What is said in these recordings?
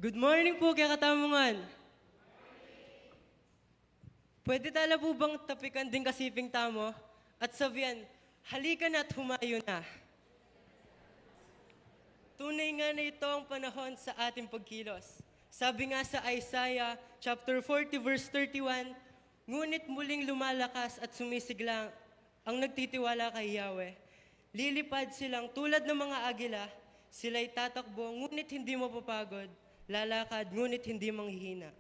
Good morning po kaya Katamungan. Pwede tala po bang tapikan din kasiping tamo at sabihan, halika na at humayo na. Tunay nga na ito ang panahon sa ating pagkilos. Sabi nga sa Isaiah chapter 40 verse 31, ngunit muling lumalakas at sumisiglang ang nagtitiwala kay Yahweh. Lilipad silang tulad ng mga agila, sila'y tatakbo ngunit hindi mapapagod, lalakad ngunit hindi manghihina.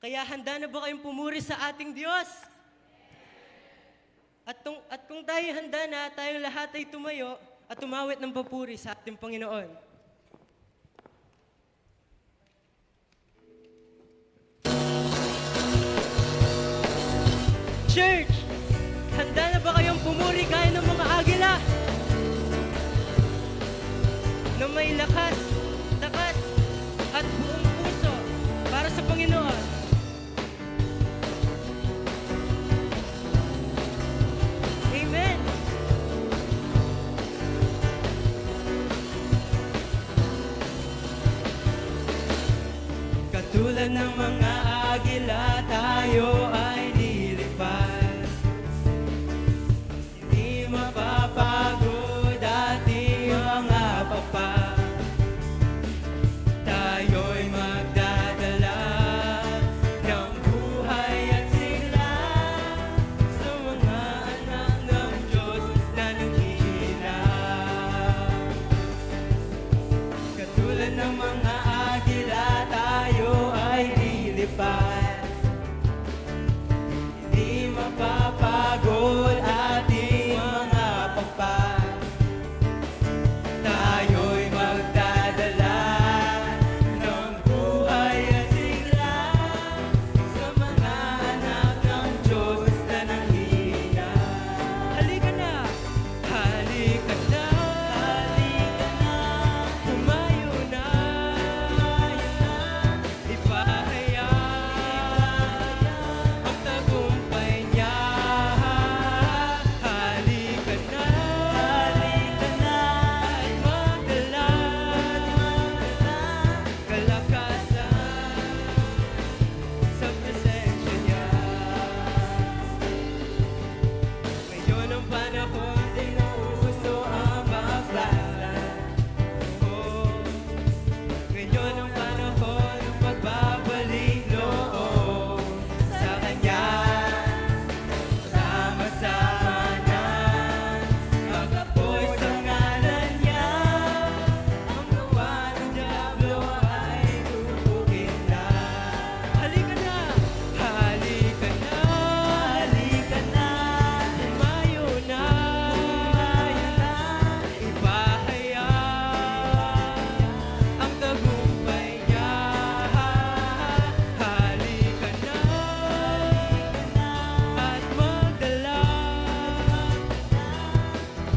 Kaya handa na ba kayong pumuri sa ating Diyos? At kung tayo handa na, tayong lahat ay tumayo at tumawit ng papuri sa ating Panginoon. Church, handa na ba kayong pumuri gaya ng mga agila? Na may lakas, takas, at buong puso para sa Panginoon. Amen. Katulad ng mga agila, tayo ay lilipad. Hindi mapapagod ating mga papa. Tayo'y magdadala ng buhay at sigla sa mga anak ng Diyos na nanghihina. Katulad ng mga agila, tayo ay lilipad. Hindi mapapagod ating mga papa. Tayo'y magdadala ng buhay at sigla sa mga anak ng Diyos na nanghihina. Halika na! Halika na! Halika na! Humayo na! Ipahaya ang tagumpay niya. Halika na! Halika na! At magdala kalakasan sa presensya niya. Ngayon ang panahon, di na uso ang magbalas. Ngayon ang panahon ng pagbabalik loob sa Kanya. Sama-sama na mag-apoy sa ngalan niya. Ang gawa ng Diablo ay tutukin na. Halika na! Halika na! Halika na! Humayo na! Ipahaya ang tagumpay niya. Halika na! At magdala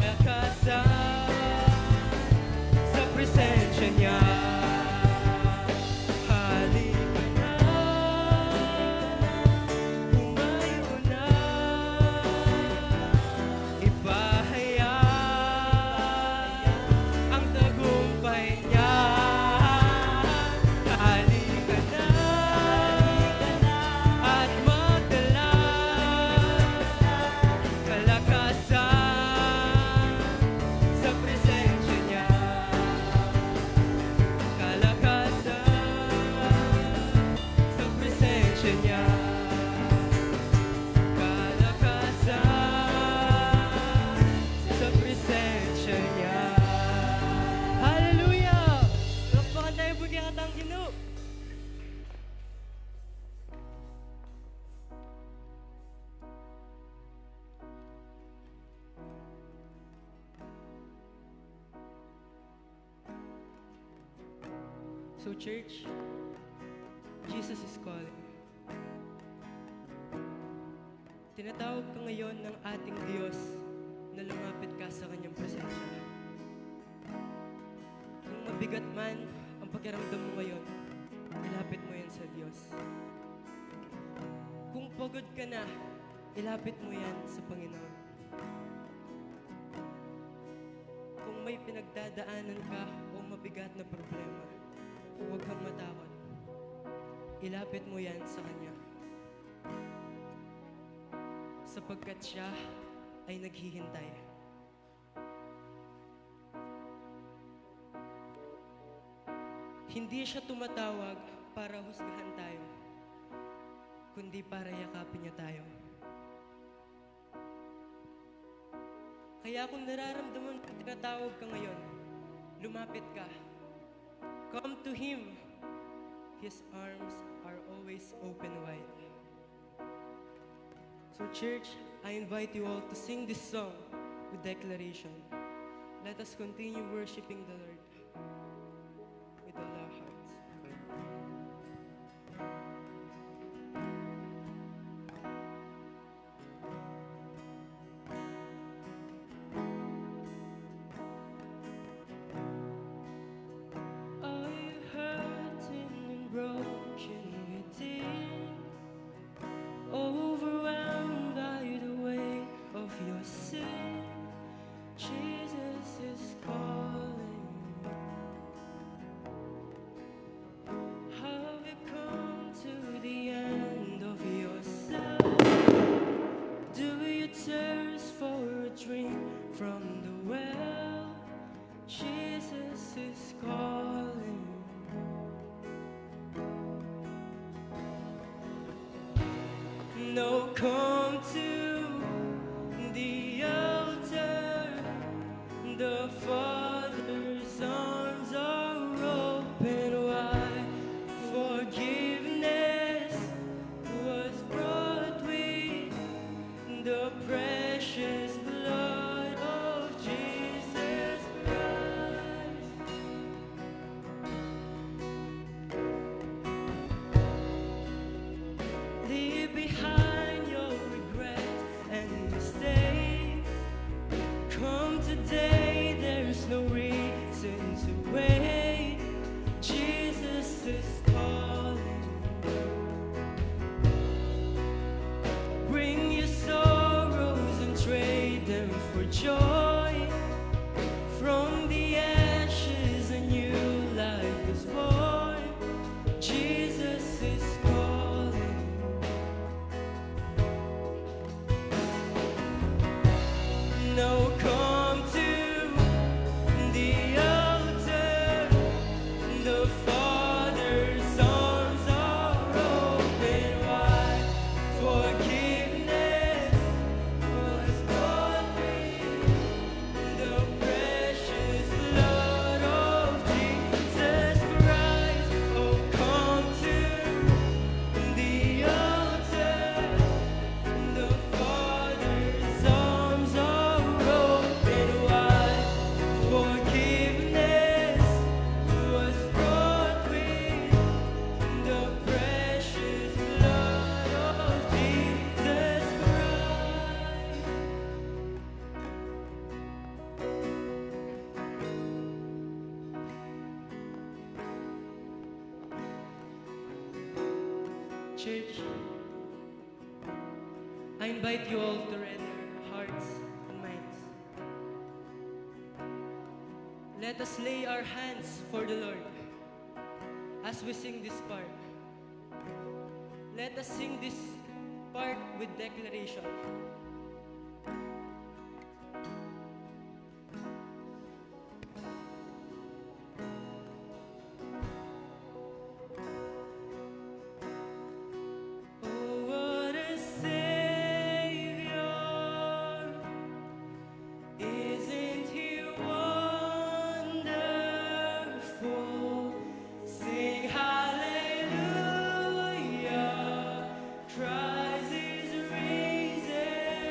kalakasan sa presensya niya. Halika na! Humayo na! Ipahaya ang tagumpay niya. Halika na! At magdala kalakasan sa presensya niya. Kalakasan sa presensya niya. Kalakasan sa presensya niya. Hallelujah! Lakpakan tayo po kaya katang Ginoo. So church, Jesus is calling. Tinatawag ka ngayon ng ating Diyos na lumapit ka sa Kanyang presensya. Kung mabigat man ang pakiramdam mo ngayon, ilapit mo yan sa Diyos. Kung pagod ka na, ilapit mo yan sa Panginoon. Kung may pinagdadaanan ka o mabigat na problema, huwag kang matakot. ilapit mo yan sa Kanya. Sapagkat siya ay naghihintay. Hindi siya tumatawag para husgahan tayo, kundi para yakapin niya tayo. Kaya kung nararamdaman ka, tinatawag ka ngayon, lumapit ka. Come to Him. His arms are always open wide. So church, I invite you all to sing this song with declaration. Let us continue worshiping the Lord with all our hearts. Are you hurting and broken within? Overwhelmed by the weight of your sin? Jesus is calling. Have you come to the end of yourself? Do you thirst for a drink from the well? Jesus is calling. No, come to the altar. The Father's arms are open wide. Forgiveness was brought with the precious blood of Jesus Christ. Leave behind your regrets and mistakes. Come today, there's no reason to wait. Jesus is calling. Bring your sorrows and trade them for joy. From the ashes a new life is born. Jesus is calling. No, come to the altar. The Father's arms are open wide. Forgiveness was bought with the precious blood of Jesus Christ. Oh, come to the altar. The Father's arms are open wide. Forgiveness was brought with the precious blood of Jesus Christ. Church, I invite you all to render hearts and minds. Let us lay our hands for the Lord as we sing this part. Let us sing this part with declaration. Oh, what a Savior! Isn't He wonderful? Sing hallelujah! Christ is risen.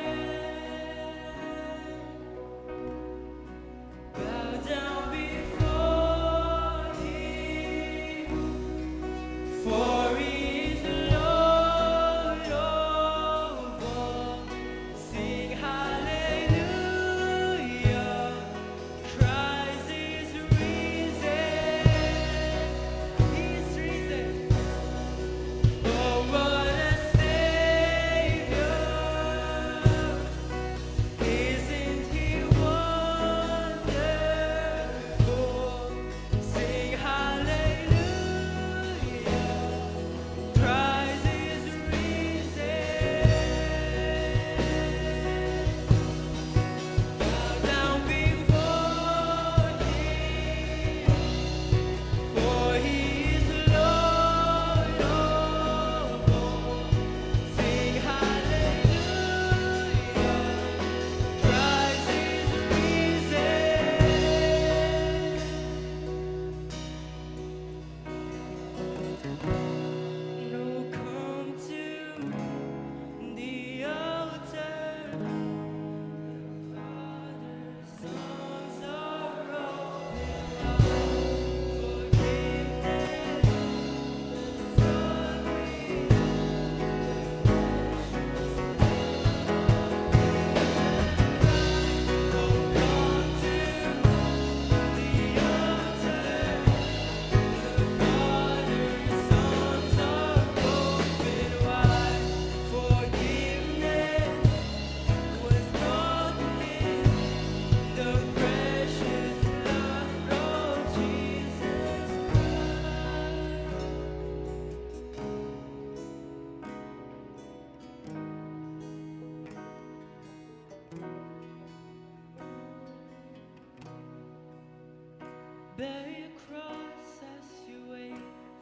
Bear your cross as you wait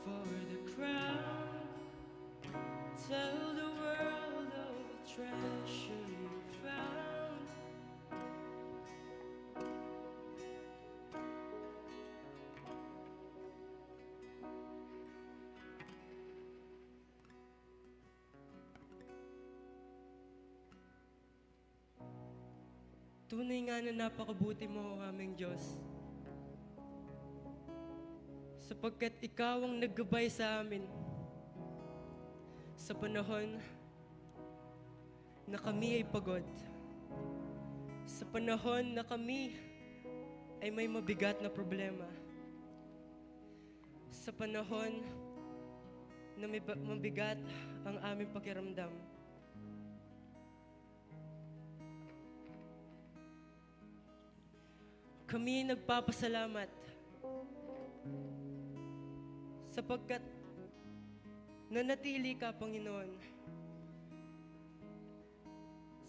for the crown. Tell the world of the treasure you found. Tunay nga na napakabuti mo, aming Diyos. Sapagkat Ikaw ang naggabay sa amin sa panahon na kami ay pagod. Sa panahon na kami ay may mabigat na problema. Sa panahon na may mabigat ang aming pakiramdam. Kami nagpapasalamat sapagkat nanatili ka, Panginoon.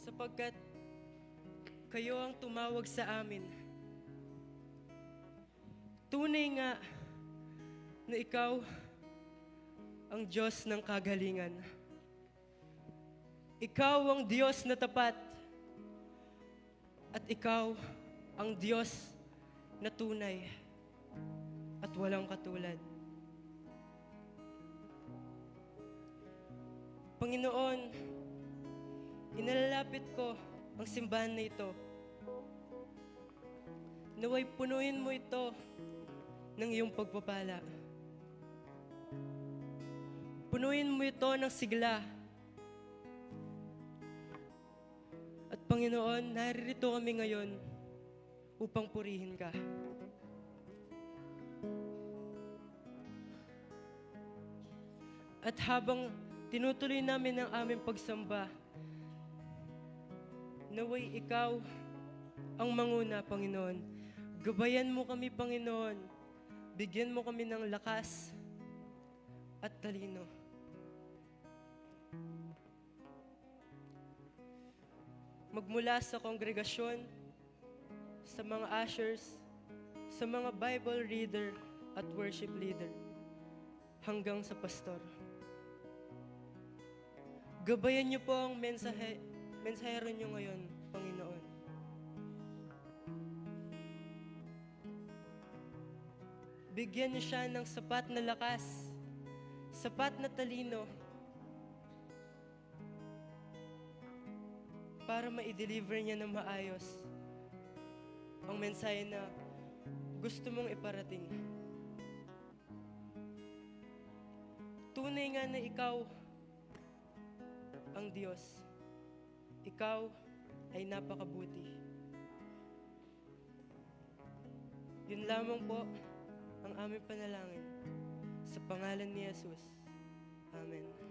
Sapagkat kayo ang tumawag sa amin. Tunay nga na ikaw ang Diyos ng kagalingan. Ikaw ang Diyos na tapat. At ikaw ang Diyos na tunay at walang katulad. Panginoon, inalalapit ko ang simbahan na ito. Naway punuin mo ito ng iyong pagpapala. Punuin mo ito ng sigla. At Panginoon, naririto kami ngayon upang purihin ka. At habang tinutuloy namin ang aming pagsamba, naway ikaw ang manguna, Panginoon. Gabayan mo kami, Panginoon. Bigyan mo kami ng lakas at talino. Magmula sa kongregasyon, sa mga ushers, sa mga Bible reader at worship leader, hanggang sa pastor. Gabayan niyo po ang mensahero niyo ngayon, Panginoon. Bigyan niyo siya ng sapat na lakas, sapat na talino, para ma-deliver niya ng maayos ang mensahe na gusto mong iparating. Tunay nga na ikaw ang Diyos. Ikaw ay napakabuti. Yun lamang po ang aming panalangin. Sa pangalan ni Jesus. Amen.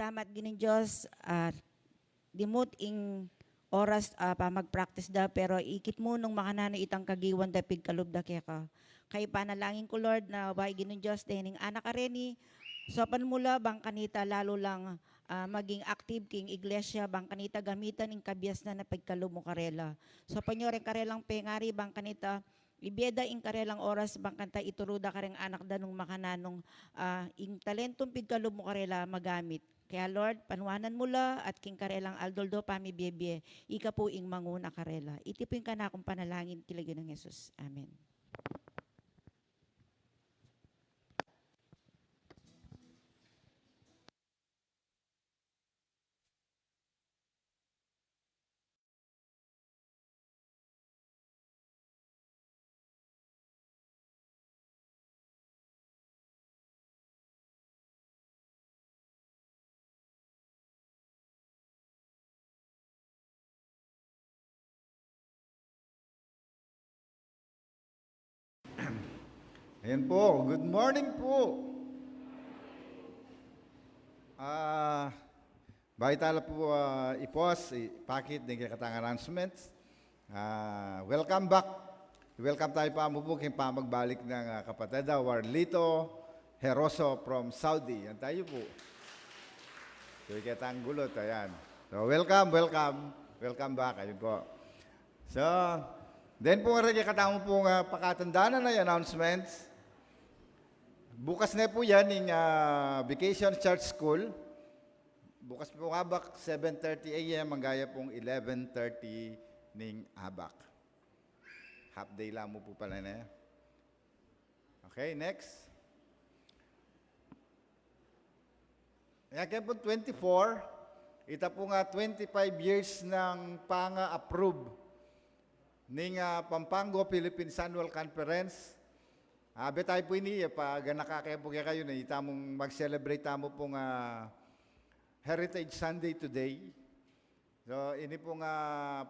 tamat ginin Diyos, dimut ing oras pa mag-practice da, pero ikit mo nung makanano itang kagiwan da pigkalubda kaya ka. Kay panalangin ko Lord na bay ginin Diyos, dening anak ka rin sopan mula bang kanita lalo lang maging active king iglesia bang kanita gamitan ing kabias na pagkalub mo karela. So panyo rin karelang pengari bang kanita ibeda ing karelang oras bang kanta ituruda kareng anak da nung makananong ing talentong pigkalub mo karela magamit. Kaya Lord, panuanan mula at king karelang aldoldo pami biyebye, ika po ing manguna karela. Itipin ka na akong panalangin kilagyo ng Jesus. Amen. Ayan po, good morning po. Baik tala po ipos, ipakit ng katang announcements. Welcome back. Welcome tayo pa mo po kayong pamagbalik ng kapatid Warlito Heroso from Saudi. Yan tayo po. So, ikatang gulot, ayan. So, welcome back. Ayun po. So, then po rin katang po pakatandaan na yung announcements. Bukas na po yan ng Vacation Church School. Bukas po habak 7:30 a.m. ang gaya pong 11:30 ng habak. Half day lang mo po pala na yan. Okay, next. Kaya po 24, ita po nga 25 years ng panga-approve ng Pampango Philippine Annual Conference. Tayo po ini, pag nakakayapo kayo na itamong mag-celebrate tamo pong Heritage Sunday today. So, ini pong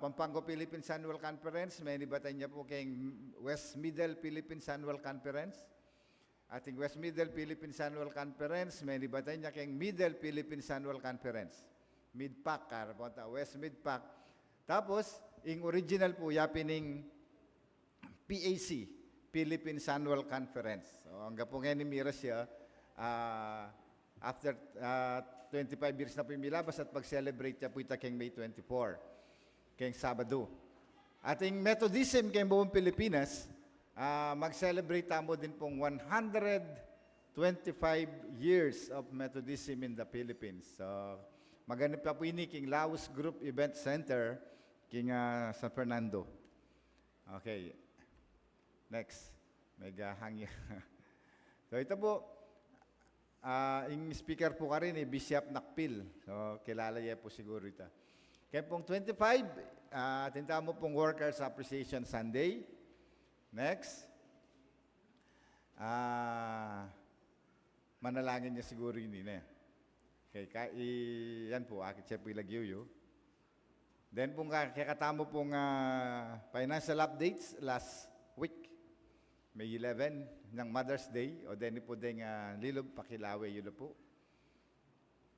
Pampango Philippines Annual Conference, may nibatan niya po kay West Middle Philippines Annual Conference. Ating West Middle Philippines Annual Conference, may nibatan niya kay Middle Philippines Annual Conference. Mid-PAC, West Mid-PAC. Tapos, yung original po, yapining PAC. Philippines Annual Conference. So, hanggang po ngayon ni Mira siya, after 25 years na po yung milabas at pag-celebrate niya po ita keng May 24, keng Sabado. Ating Methodism keng buong Pilipinas, mag-celebrate tamo din pong 125 years of Methodism in the Philippines. So, maganap pa po ini king Laos Group Event Center, king San Fernando. Okay. Next, mega hangya. So ito po, yung speaker po ka rin, Bishop Nakpil. So kilala niya po siguro ito. Kaya pong 25, tinta mo pong Workers Appreciation Sunday. Next, manalangin niya siguro yun eh. Okay, yan po, akit siya po ilagyo. Then pong kakatamo pong financial updates last week. May 11 ng Mother's Day o then po din lilob pakilawe yun po.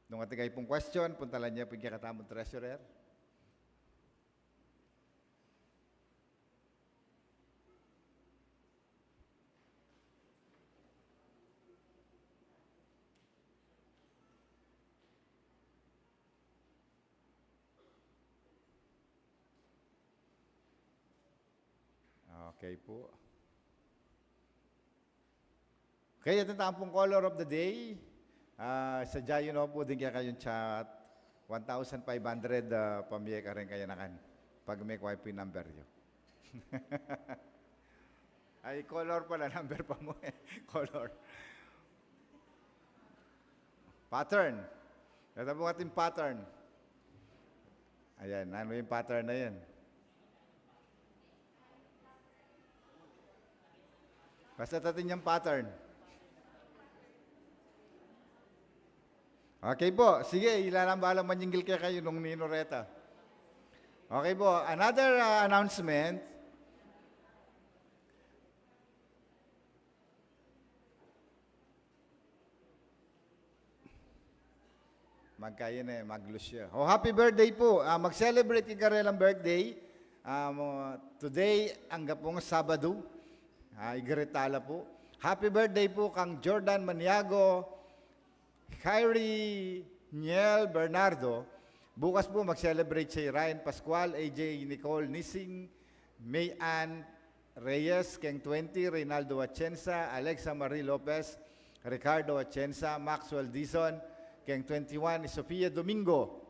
Nung ating pong question, puntalan niya po yung katamong treasurer. Okay po. Okay, ito na pong color of the day. Sadya yun po din kaya kayong chat. 1,500 pamiyay ka rin kaya nakan. Pag may wifi number yun. Ay, color pala, number pa mo eh. Color. Pattern. Ito po ating pattern. Ayan, ano yung pattern na yan? Basta natin yung pattern. Okay po. Sige, ilalambala manjinggil kayo nung Ninoreta. Okay po. Another announcement. Magkaya na maglusya. Oh, happy birthday po. Mag-celebrate yung karelang birthday. Today, ang gapong Sabado. Igaritala po. Happy birthday po kang Jordan Maniago, Kyrie Niel Bernardo. Bukas po mag-celebrate si Ryan Pascual, AJ Nicole Nising, May Ann Reyes, Keng 20, Reynaldo Atienza, Alexa Marie Lopez, Ricardo Atienza, Maxwell Dizon, Keng 21, Sofia Domingo.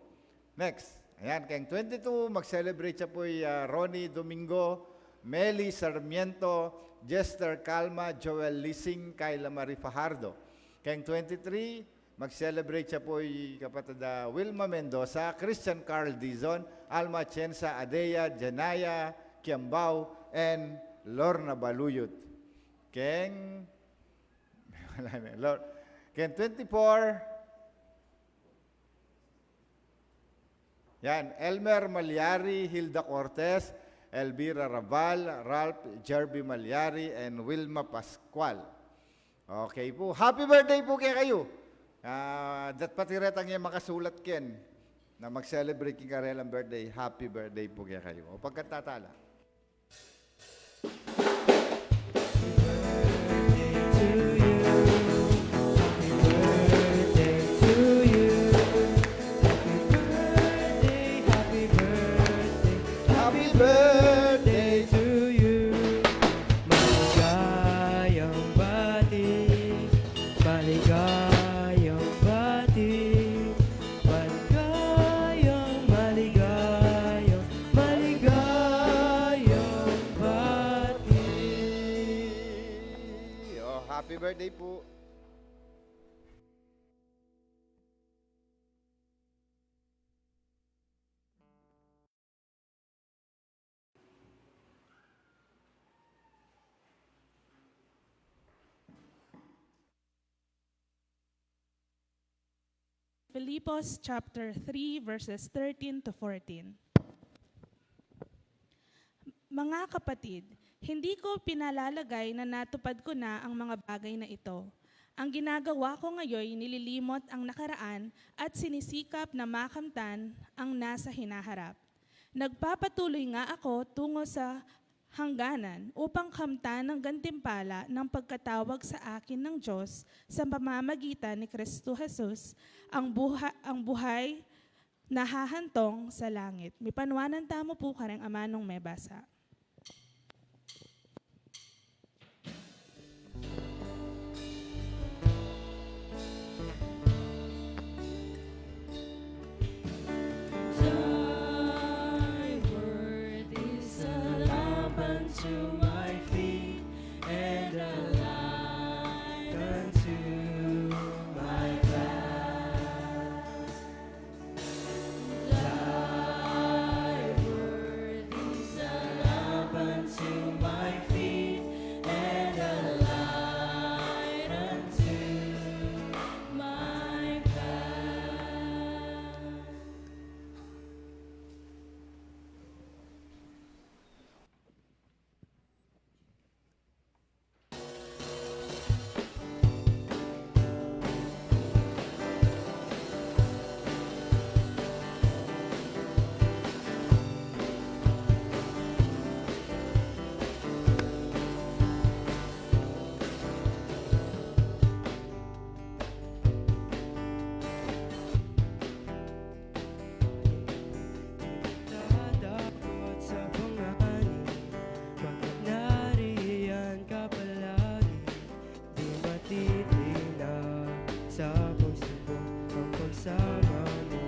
Next. Ayan, Keng 22, mag-celebrate siya po Ronnie Domingo, Meli Sarmiento, Jester Calma, Joel Lising, Kayla Marie Fajardo. Keng 23, mag-celebrate siya po kapatid Wilma Mendoza, Christian Carl Dizon, Alma Atienza, Adea, Janaya, Kiambao, and Lorna Baluyot. Keng 24, yan, Elmer Malyari, Hilda Cortez, Elvira Raval, Ralph Jerby Malyari, and Wilma Pascual. Okay po. Happy birthday po kayo. Dat patiretang yung makasulat ken na mag-celebrate yung karelang birthday. Happy birthday po kayo. O pagkatatala. Happy birthday to you. Maligayang bati, maligayang bati, maligayang, maligayang, maligayang bati. Oh, happy birthday po. Philippos chapter 3 verses 13 to 14. Mga kapatid, hindi ko pinalalagay na natupad ko na ang mga bagay na ito. Ang ginagawa ko ngayon, nililimot ang nakaraan at sinisikap na makamtan ang nasa hinaharap. Nagpapatuloy nga ako tungo sa hangganan upang kamtan ng gantimpala ng pagkatawag sa akin ng Diyos sa pamamagitan ni Kristo Jesus, ang buhay na hahantong sa langit. May panwanan tamo po kareng ama nung may basa. Thy word is a lamp unto my feet and a light unto my path. Thy word is a lamp unto my feet and a light unto my path. Dadakot sa panganib, bakit nariyan ka palagi? Di matitinag sa puso ko ang pagsama mo.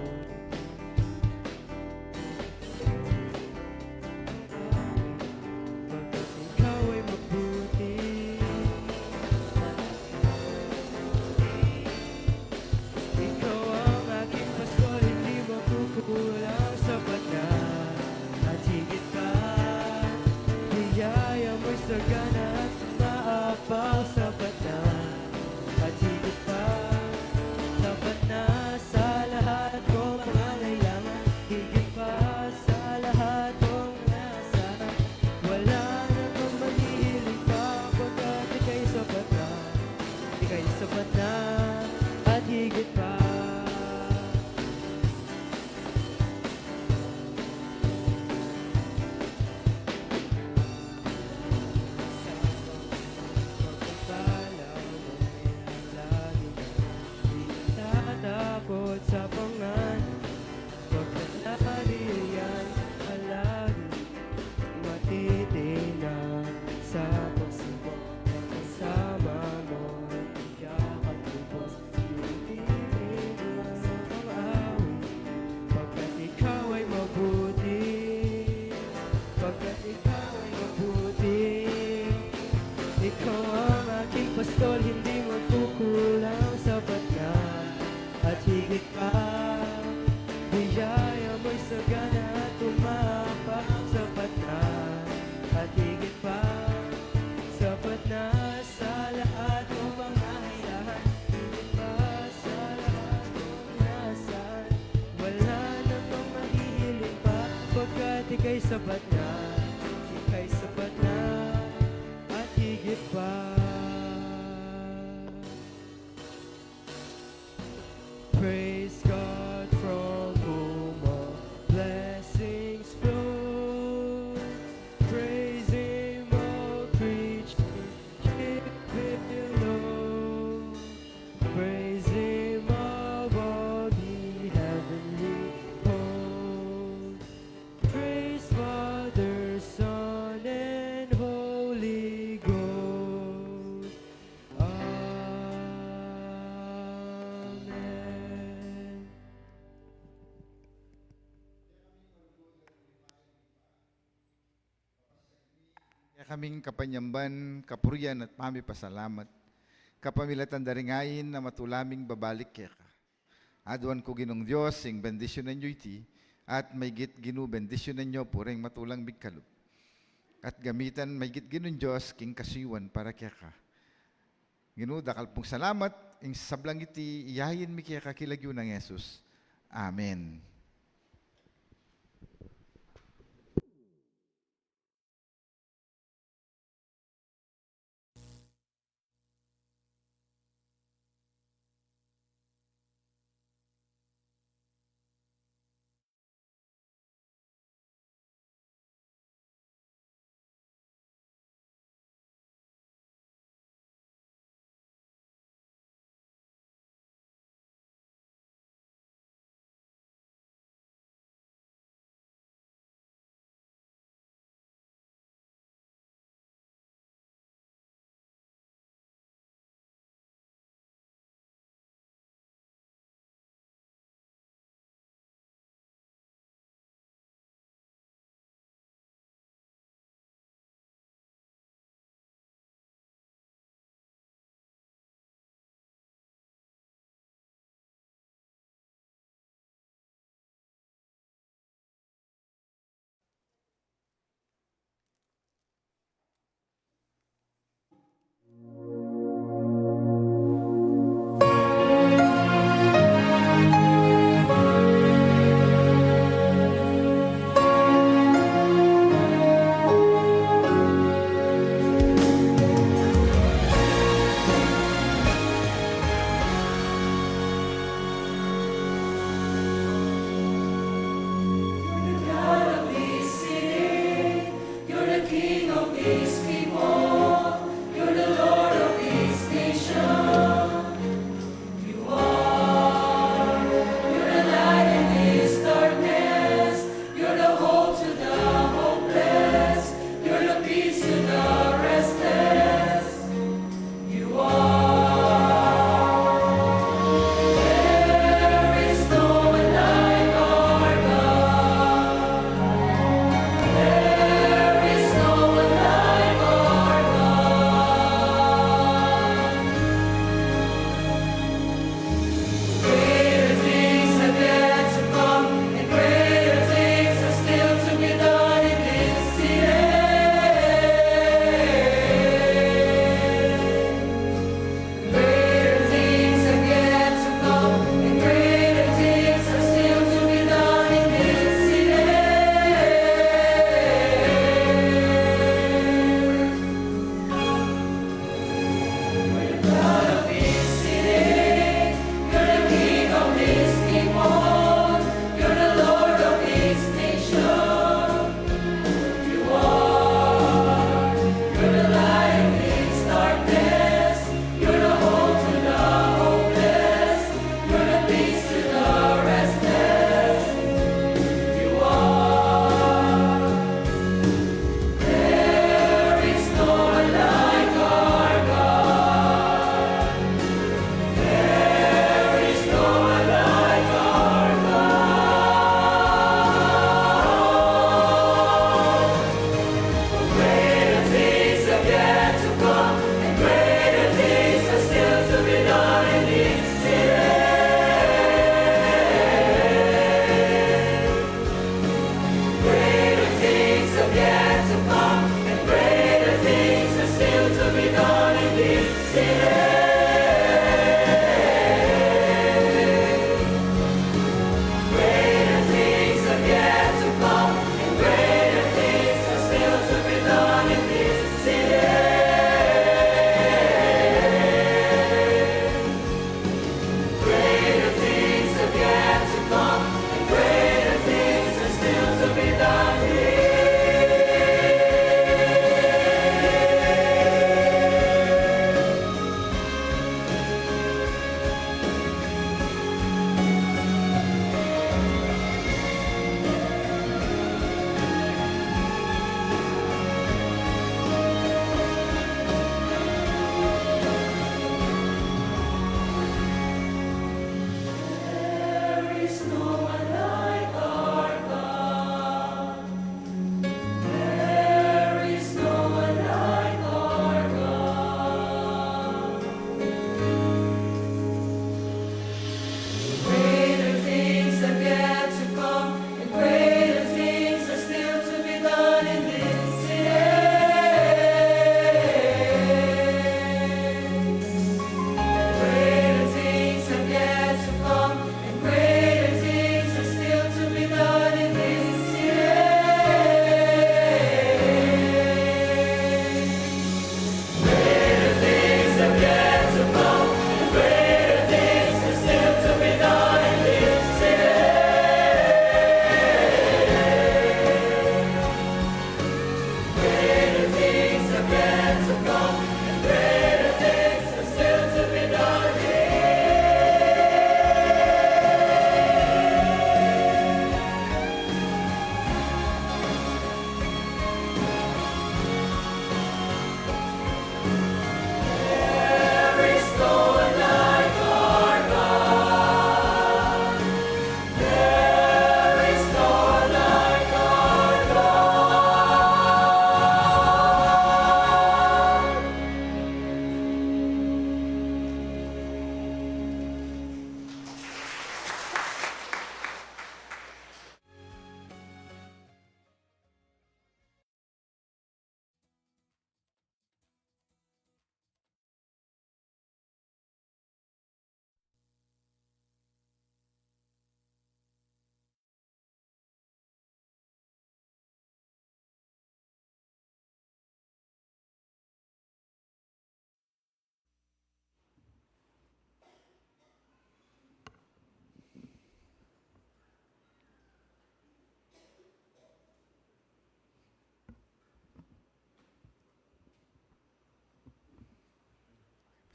Bakit ikaw ay mabuti? Ikaw ang aking pasto, hindi makukulang, sapat na at higit pa. Biyaya mo'y sagana at maapaw, sapat na at higit pa. Sapat na sa lahat kong pangangailangan, higit pa sa lahat kong naasahan. Wala namang maghihiling pa, pagkat ika'y sapat na, ika'y sapat na at higit pa. higit pa. Biyaya mo'y sagana at tumapak. Sapat na at higit pa. Sapat na sa lahat ng pangangailangan. Higit pa sa lahat ng nasaan. Wala na pang mahihiling pa, pagkat ika'y sapat na. Ika'y sapat na at higit pa. Praise God from whom all blessings flow. Praise Him, all creatures below. Praise Him above the heavenly host. Praise Father, Son, and Holy Ghost. Amen. Kaya kaming kapanyamban, kapurian at mami pasalamat. Kapamilatan daringayin na matulaming babalik kaya ka. Aduan ko ginong Diyos, ing bendisyonan nyo iti, at may git ginu bendisyonan nyo pureng matulang bigkalop. At gamitan may git ginon Diyos, king kasiwan para kaya ka. Ginu, dakal pong salamat, ing sablang iti, iyayin mi kaya ka kilagyo ng Yesus. Amen.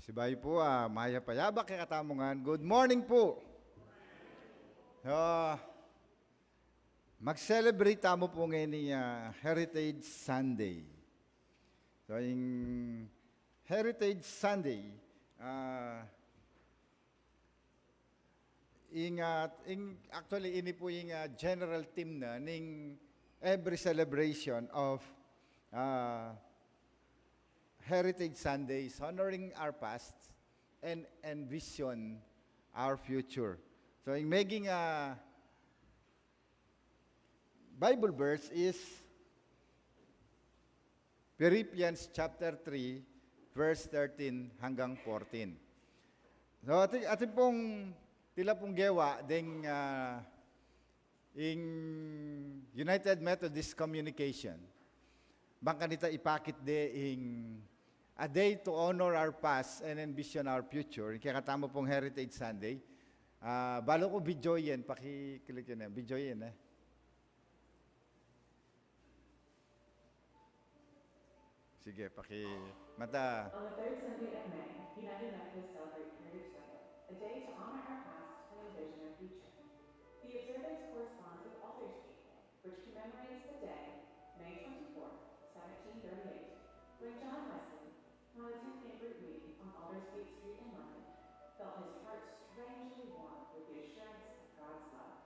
Si Bayo po, maya payaba kay katamungan. Good morning po. Mag-celebrate mo po ngayon ni Heritage Sunday. So, yung Heritage Sunday, actually, ini po yung general theme na ng every celebration of Heritage Sundays, honoring our past and envision our future. So, in making a Bible verse is Philippians chapter 3, verse 13 hanggang 14. So, atin pong tila pong gewa ding in United Methodist Communication. Bangka nita ipakit de in a day to honor our past and envision our future. Kaya katamo pong Heritage Sunday. Balo ko video yan, pakiklik yun eh. Video yan eh. Sige, mata. On the third Sunday of May, United Methodists celebrate Heritage Sunday, a day to honor our past and envision our future. The observance corresponds with Alder's Week, which commemorates the day, May 24, 1738, when John Wesley, on a 10 Route meeting on Aldersgate Street in London, felt his heart strangely warm with the assurance of God's love.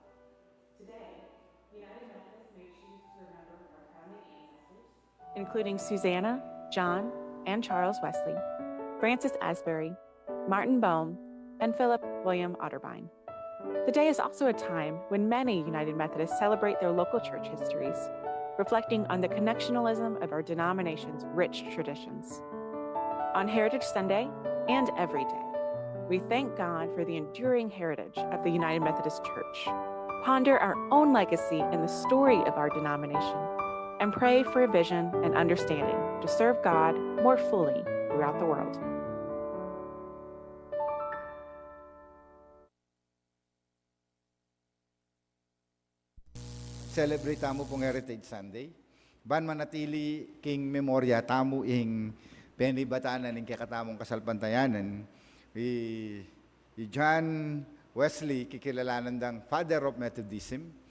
Today, United Methodists may choose to remember our founding ancestors, including Susanna, John, and Charles Wesley, Francis Asbury, Martin Bohm, and Philip William Otterbein. The day is also a time when many United Methodists celebrate their local church histories, reflecting on the connectionalism of our denomination's rich traditions. On Heritage Sunday and every day, we thank God for the enduring heritage of the United Methodist Church, ponder our own legacy in the story of our denomination, and pray for a vision and understanding to serve God more fully throughout the world. Celebrate mo pong Heritage Sunday. Ban manatili king memorya tamo ing penibatanan ing kakatamong kasalpantayanan. John Wesley kikilalanan dang Father of Methodism.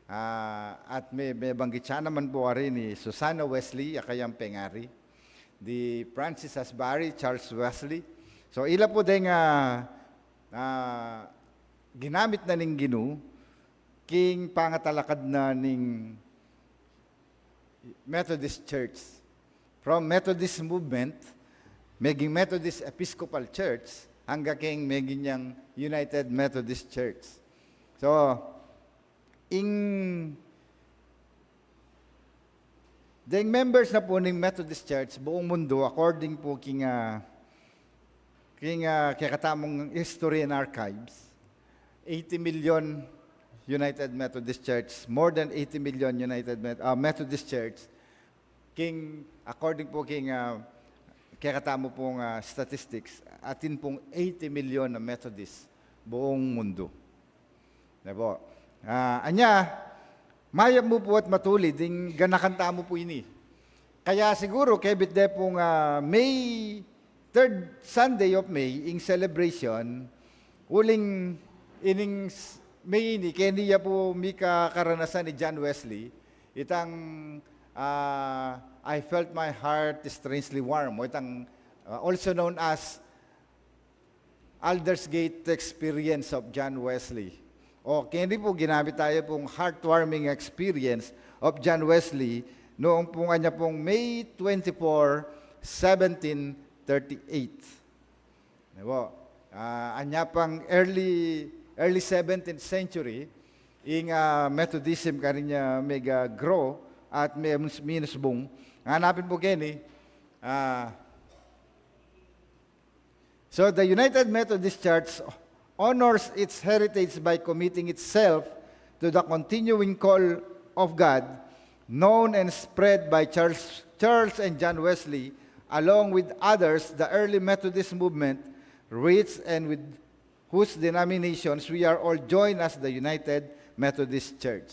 At may banggit siya naman po rin ni Susanna Wesley, akayang pengari. Di Francis Asbury, Charles Wesley. So ila po din ginamit na ning Ginu king pangatalakad na ning Methodist Church. From Methodist movement, maging Methodist Episcopal Church, hanggang king maging niyang United Methodist Church. So, the members na po ng Methodist Church, buong mundo, according po king katamong history and archives, 80 million United Methodist Church, more than 80 million Methodist Church, according po kakatamo pong statistics, atin pong 80 million na Methodist buong mundo. Diba? Anya, mayab mo po at matulid, ding ganakanta mo po ini. Kaya siguro, kebit de pong May, third Sunday of May, ing celebration, uling ining May ini, kaya niya po mika karanasan ni John Wesley, itang I felt my heart strangely warm, o itang also known as Aldersgate experience of John Wesley. O kaya po ginamit tayo pong heartwarming experience of John Wesley noong pong kanya pong May 24, 1738. Diba? Anya pang early 17th century, ing Methodism kaninya mega grow at may minus bung. Hanapin po kini. So the United Methodist Church honors its heritage by committing itself to the continuing call of God, known and spread by Charles and John Wesley, along with others, the early Methodist movement, which and with whose denominations we are all joined as the United Methodist Church.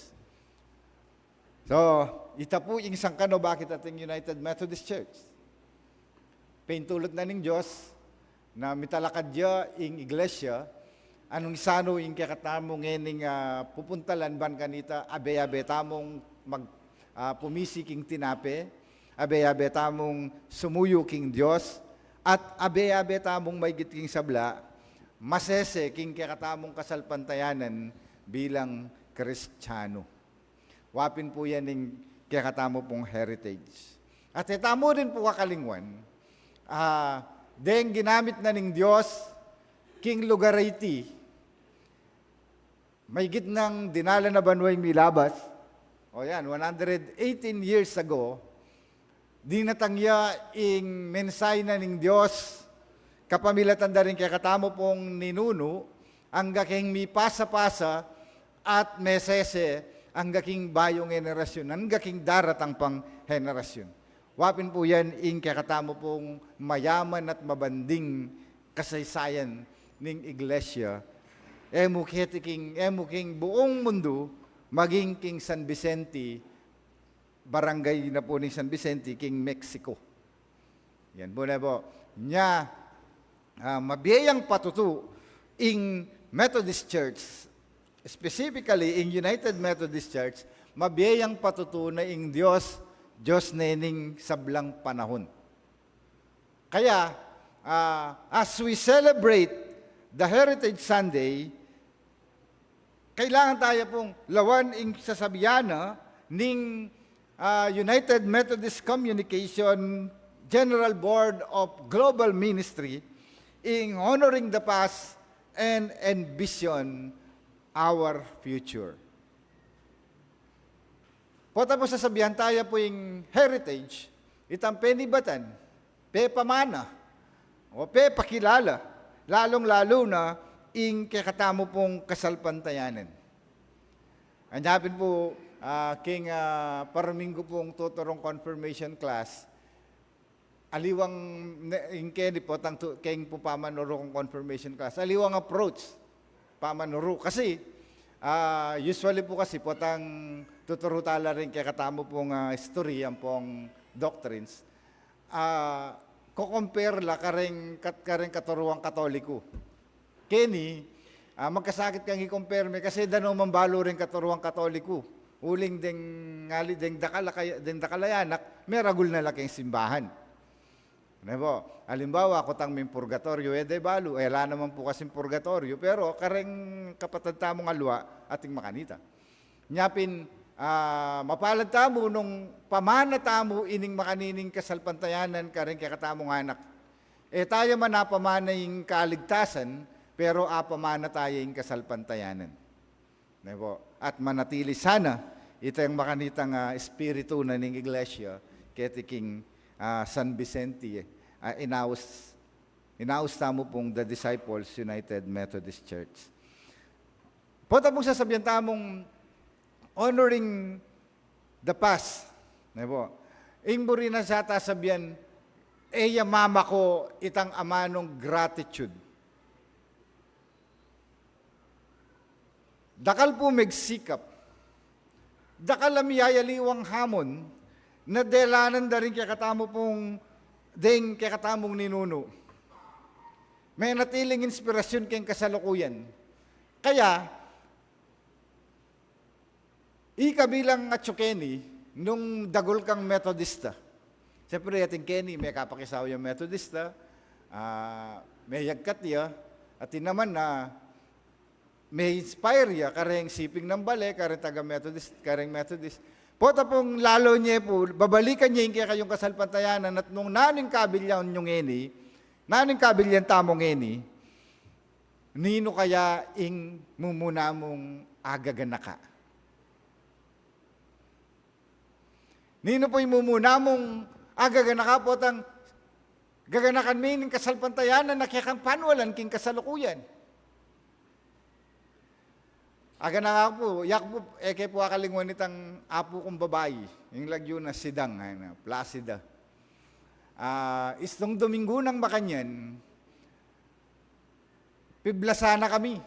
So, ita po yung sangkano bakit ating United Methodist Church. Paintulot na ning Diyos, na mitalakadya ing iglesia, anong isano ing kakatamo ngening pupuntalan ban kanita, abe-abe tamong pumisi king tinape, abe-abe tamong sumuyo king Diyos, at abe-abe tamong maygit king sabla, masese king kakatamong kasalpantayanan bilang Kristiyano. Wapin po yan ng kakatamo pong heritage. At itamo rin po kakalingwan, deng ginamit na ng Diyos, king lugar iti, may gitnang dinala na banway milabas, o yan, 118 years ago, dinatangya ing mensay na ng Diyos, kapamilatan da rin kaya katamo pong ninuno, ang gaking mi pasa-pasa at mesese, ang gaking bayong henerasyon, ang gaking daratang pang henerasyon. Wapin po yan ing kaya katamo pong mayaman at mabanding kasaysayan ng iglesia. Emu king buong mundo, maging king San Vicente, barangay na po ni San Vicente, king Mexico. Yan po na po. Nya, mabiyayang patutu in Methodist Church, specifically in United Methodist Church, mabiyayang patutu na ing Diyos nening sablang panahon. Kaya, as we celebrate the Heritage Sunday, kailangan tayo pong lawan ing sasabiyana ning United Methodist Communication General Board of Global Ministry in honoring the past and envision our future. Po tapos sasabihan tayo po yung heritage, itang penibatan, pe pamana, o pe pakilala, lalong-lalo na ing kakatamo pong kasalpantayanan. Anapin po, king paraminggo pong tuturong confirmation class, aliwang ing keni po, king po pamanuro kong confirmation class, aliwang approach, pamanuro. Kasi, usually po kasi po tang tuturo tala rin kaya katamo pong history, ang pong doctrines, kukompare la kareng katuruang katoliko. Keni, magkasakit kang i-compare me kasi dano mambalo rin katuruang katoliko. Uling ngali deng dakalayanak, may ragul na laking simbahan. Ano po? Halimbawa, ako tang may purgatorio, de balo, wala naman po kasing purgatorio, pero kareng kapatid tamong alwa ating makanita. Nyapin, mapalad tamo nung pamana tamo ining makanining kasalpantayanan kareng kakatamong anak. Tayo man napamana yung kaligtasan, pero apamana tayo yung kasalpantayanan. Ano po? At manatili sana, ito yung makanitang espiritu na ng iglesia, ketiking San Vicente, inaus tamo pong The Disciples United Methodist Church. Punta pong sasabihan tamong honoring the past. Nebo. Ingburi na sa sabihan, eya mama ko itang amanong gratitude. Dakal po megsikap. Dakal amiyayaliwang hamon na delanan da rin kaya katamo pong deng kaya katamong ninuno. May natiling inspirasyon kayong kasalukuyan. Kaya, ikabilang atsukeni, nung dagol kang Methodista. Siyempre, ating Kenny, may kapakisaw yung Methodista, may yagkat ya, at naman na may inspire ya, kareng siping ng bale, kareng taga-Methodist, kareng Methodist. Pota pong lalo niya po, babalikan niya yung kayong kasalpantayanan at nung naning kabilyan yung eni, naning kabilyan tamong eni, nino kaya ing mumuna mong agaganaka. Nino po yung mumuna mong agaganaka po tang gaganakan may ng kasalpantayanan na kaya kang panwalan king kasalukuyan. Aga na nga po, yak po, eke po akalingwan itang apo kong babae, yung lagyo na sidang, Placida. Istong Domingo ng Makanyan, piblasana kami.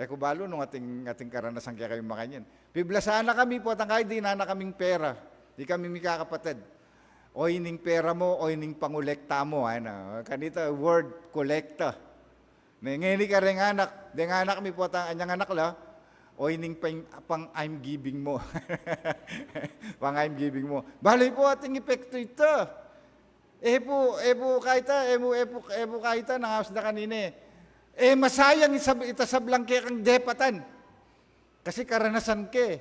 Eko balo nung ating karanasan kaya kayong Makanyan. Piblasana kami po, tangkay di na kaming pera, di kami mikakapatid. o ining pera mo, o ining pangolekta mo. Ano? Kanita, word kolekta. Ngeni ka rin anak, deng anak mi po anyang anak la, o ining pang I'm giving mo. Pang I'm giving mo. Baloy po ating epekto ito. Epo kahita, nangawas na kanina masayang itasablang kang depatan. Kasi karanasan ke.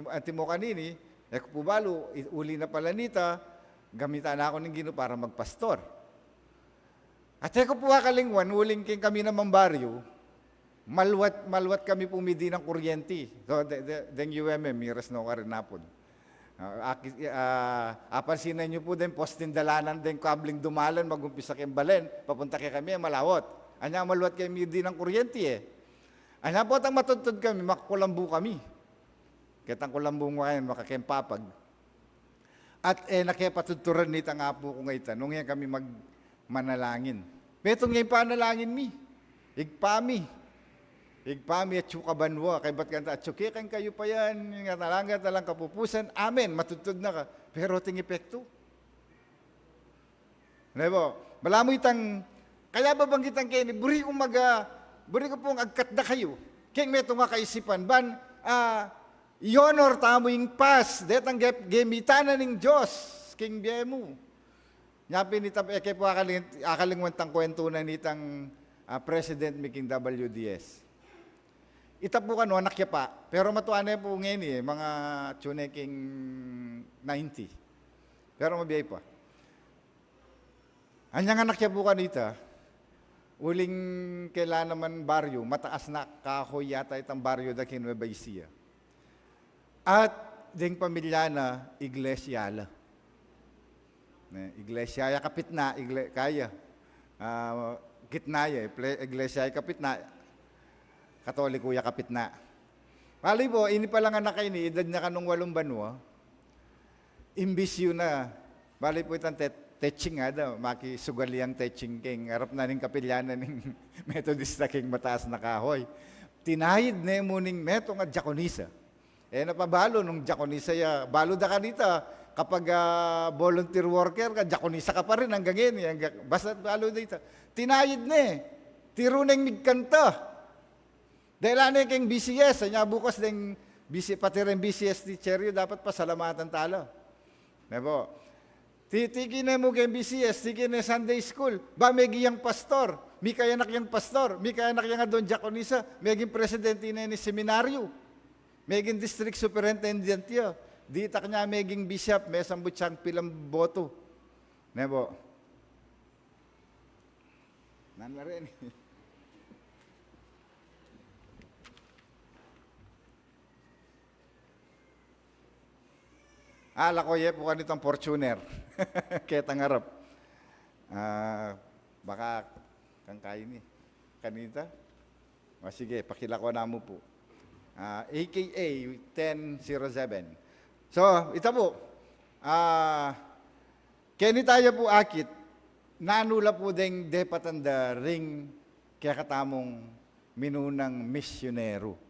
Ati mo kanini, po balo, uli na pala nita, gamitan ako ng Gino para magpastor. At ko po kalingwan, uling king kami ng baryo, malwat kami pumidi ng kuryente. So, deng UMM, miras no ka rin napon. Apansinan nyo po din, postin dalanan din, kabling dumalan, mag-umpisa kayong balen, papunta kayo kami, malawot. Anya malwat kayo midi ng kuryente Anya po ang matutod kami, makakulambu kami. Kitang kulambu mo ngayon, makakempapag. At nakipatuturan nita nga po ko ngayon, nung yan kami manalangin. Petong ngayon panalangin mi, igpami at sukabanwa, kay ba't kanta, at sukikan kayo pa yan, nga talang kapupusan, amen, matutod na ka, pero ting epekto. Diba? Bala mo itang, kaya ba bang kitang kayo, buri ko pong agkat na kayo, kaya may nga kaisipan, yonor tamo yung pas, detang gemitanan ng Diyos, king biye mo. Nyapin nitang, kaya po akalingwantang kwento na nitang President making WDS. Itapo ka no, anak ya pa. Pero matuan na po ngayon mga tuneking 90. Pero mabiyay pa. Anyang anak ya po ka nita, uling kailan naman baryo, mataas na kahoy yata itang baryo da Nueva Ecija. At ding pamilya na iglesyala. Iglesyaya kapit na, kaya. Gitnaya, iglesyaya kapit na. Katoliko ya kapit na. Pali po, ini pa lang anak kayo ni, edad niya kanong 8 banwa, imbisyo na. Bali po itang teaching nga daw, makisugali ang teaching king, harap na ning kapilyanan ng Methodista king mataas na kahoy. Tinahid na mo ning meto nga diakonisa. Napabalo nung diakonisa ya, balo da ka dito, kapag volunteer worker ka, diakonisa ka pa rin hanggang ngayon, basta balo dito. Tinahid na tiro nang migkanta. Dahil ano yung BCS, anya bukas ng pati rin BCS teacher yun, dapat pasalamatan talo. Diba? Tiki na mo kayong BCS, tiki na Sunday school, ba may giyang pastor, may kayanak yung pastor, may kayanak yung doon diakonisa, may giyang presidente na yung seminaryo, may giyang district superintendent yun, di tak niya may giyang bishop, may sambut siyang pilang boto. Diba? Nanla rin. Lako po kanitong Fortuner. Kaya tangarap. Baka kang kain kanita. Sige, pakilako na mo po. AKA 1007. So, ito po. Kaya tayo po akit, nanula po ding depatanda ring kaya katamong minunang misyonero.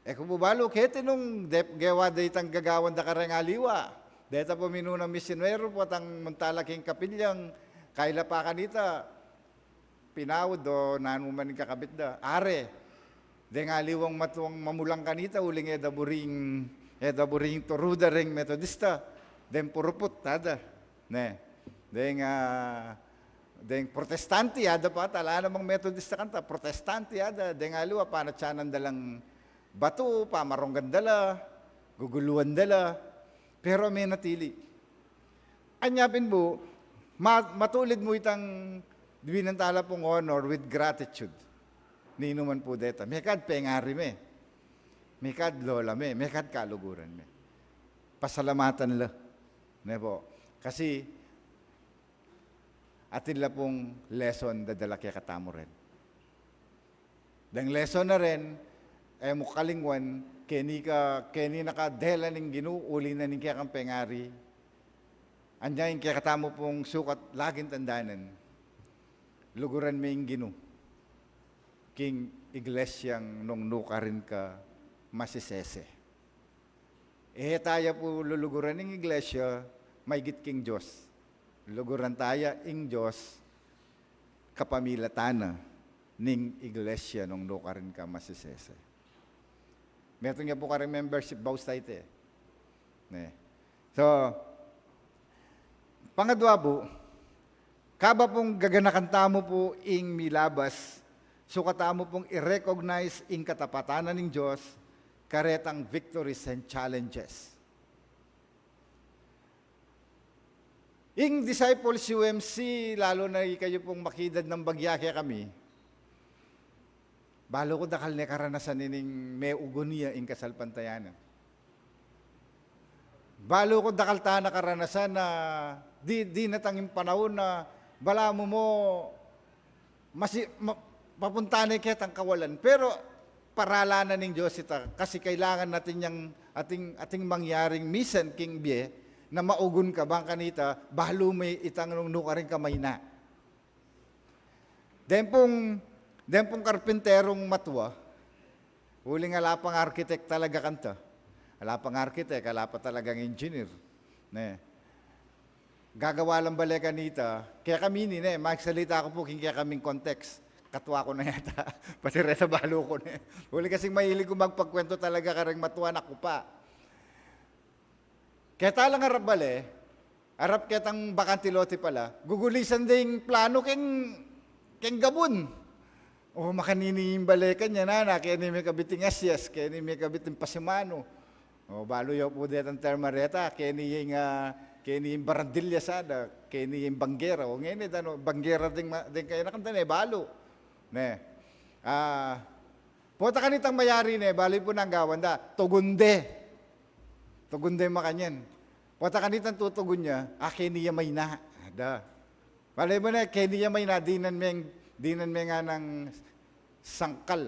Kung bubalo, kete nung gawa itang gagawan da karang aliwa. Deta po minunang misyonero po atang muntalaking kapilyang, kaila pa kanita, pinawod o nanuman kakabit da. Are, deng aliwang matuang mamulang kanita, uling edaburing turuda ring Metodista, deng purupot, tada. Deng protestante, ada pa, tala namang Metodista kanta, protestante, ada, deng aliwa, panatsanan dalang bato, pamaronggan dala, guguluan dala, pero may natili. Anyapin mo, matulid mo itang binantala pong honor with gratitude. Ninuman po deta. Mekad pengari me. Mekad lola me. Mekad kaluguran me. Pasalamatan la. Nebo. Kasi, atin la pong lesson dadala kaya katamo rin. Dang lesson na rin, mukalingwan, keni nakadela ning Ginoo, uli na ning kaya kang pengari. Andiyan kaya katamo pong sukat, laging tandanan. Luguran mo yung Ginoo. King iglesyang nung nukarin ka masisese. tayo po luluguran ng iglesia, may gitking Diyos. Luluguran tayo ing Diyos, kapamilatana ning iglesia nung lukarin ka masisese. Meron nga po ka rin membership vows tayo eh. Ne. So, pangadwa po, kaba pong gaganakan tamo po ing milabas, sukatamo pong i-recognize ing katapatanan ng Diyos, karetang victories and challenges. Ing disciples UMC, lalo na kayo pong makidad ng bagyake kami, balo ko dakal ni karanasan nining may ugonia ing kasalpantayanan. Balo ko dakal ta na karanasan na di natanging panahon na bala mo papuntanay kitang kawalan. Pero paralanan ng Diyos ita kasi kailangan natin yung ating mangyaring misan king bie na maugun ka bang kanita, balo may itang nung nukaring kamay na. Dempong karpenterong matwa, huling alapang architect talaga kanta. Alapang architect, alapa talagang engineer. Ne. Gagawa lang bale kanita, kaya kami magsalita ko po kaya kaming context. Katwa ko na yata, pati resa balo ko na. Huli kasing mahilig ko magpagkwento talaga karang matuwa na ko pa. Kaya talang harap bale, harap ketang bakantilote pala, gugulisan ding plano keng gabon. O makanini yung bale kanya na, kaya ni may kabiting asyas, kaya ni may kabiting pasimano. O balo yaw po detang termareta, kaya ni yung barandilya sada, kaya ni yung banggera. O ngayon banggera din kayo nakanta balo. Ne. Puta kanitang mayari bali po nang gawan da, tugunde. Tugunde makanyan. Puta kanitang tutugon niya, keniya may na. Da. Bali mo na, keniya may na, dinan may nga ng sangkal.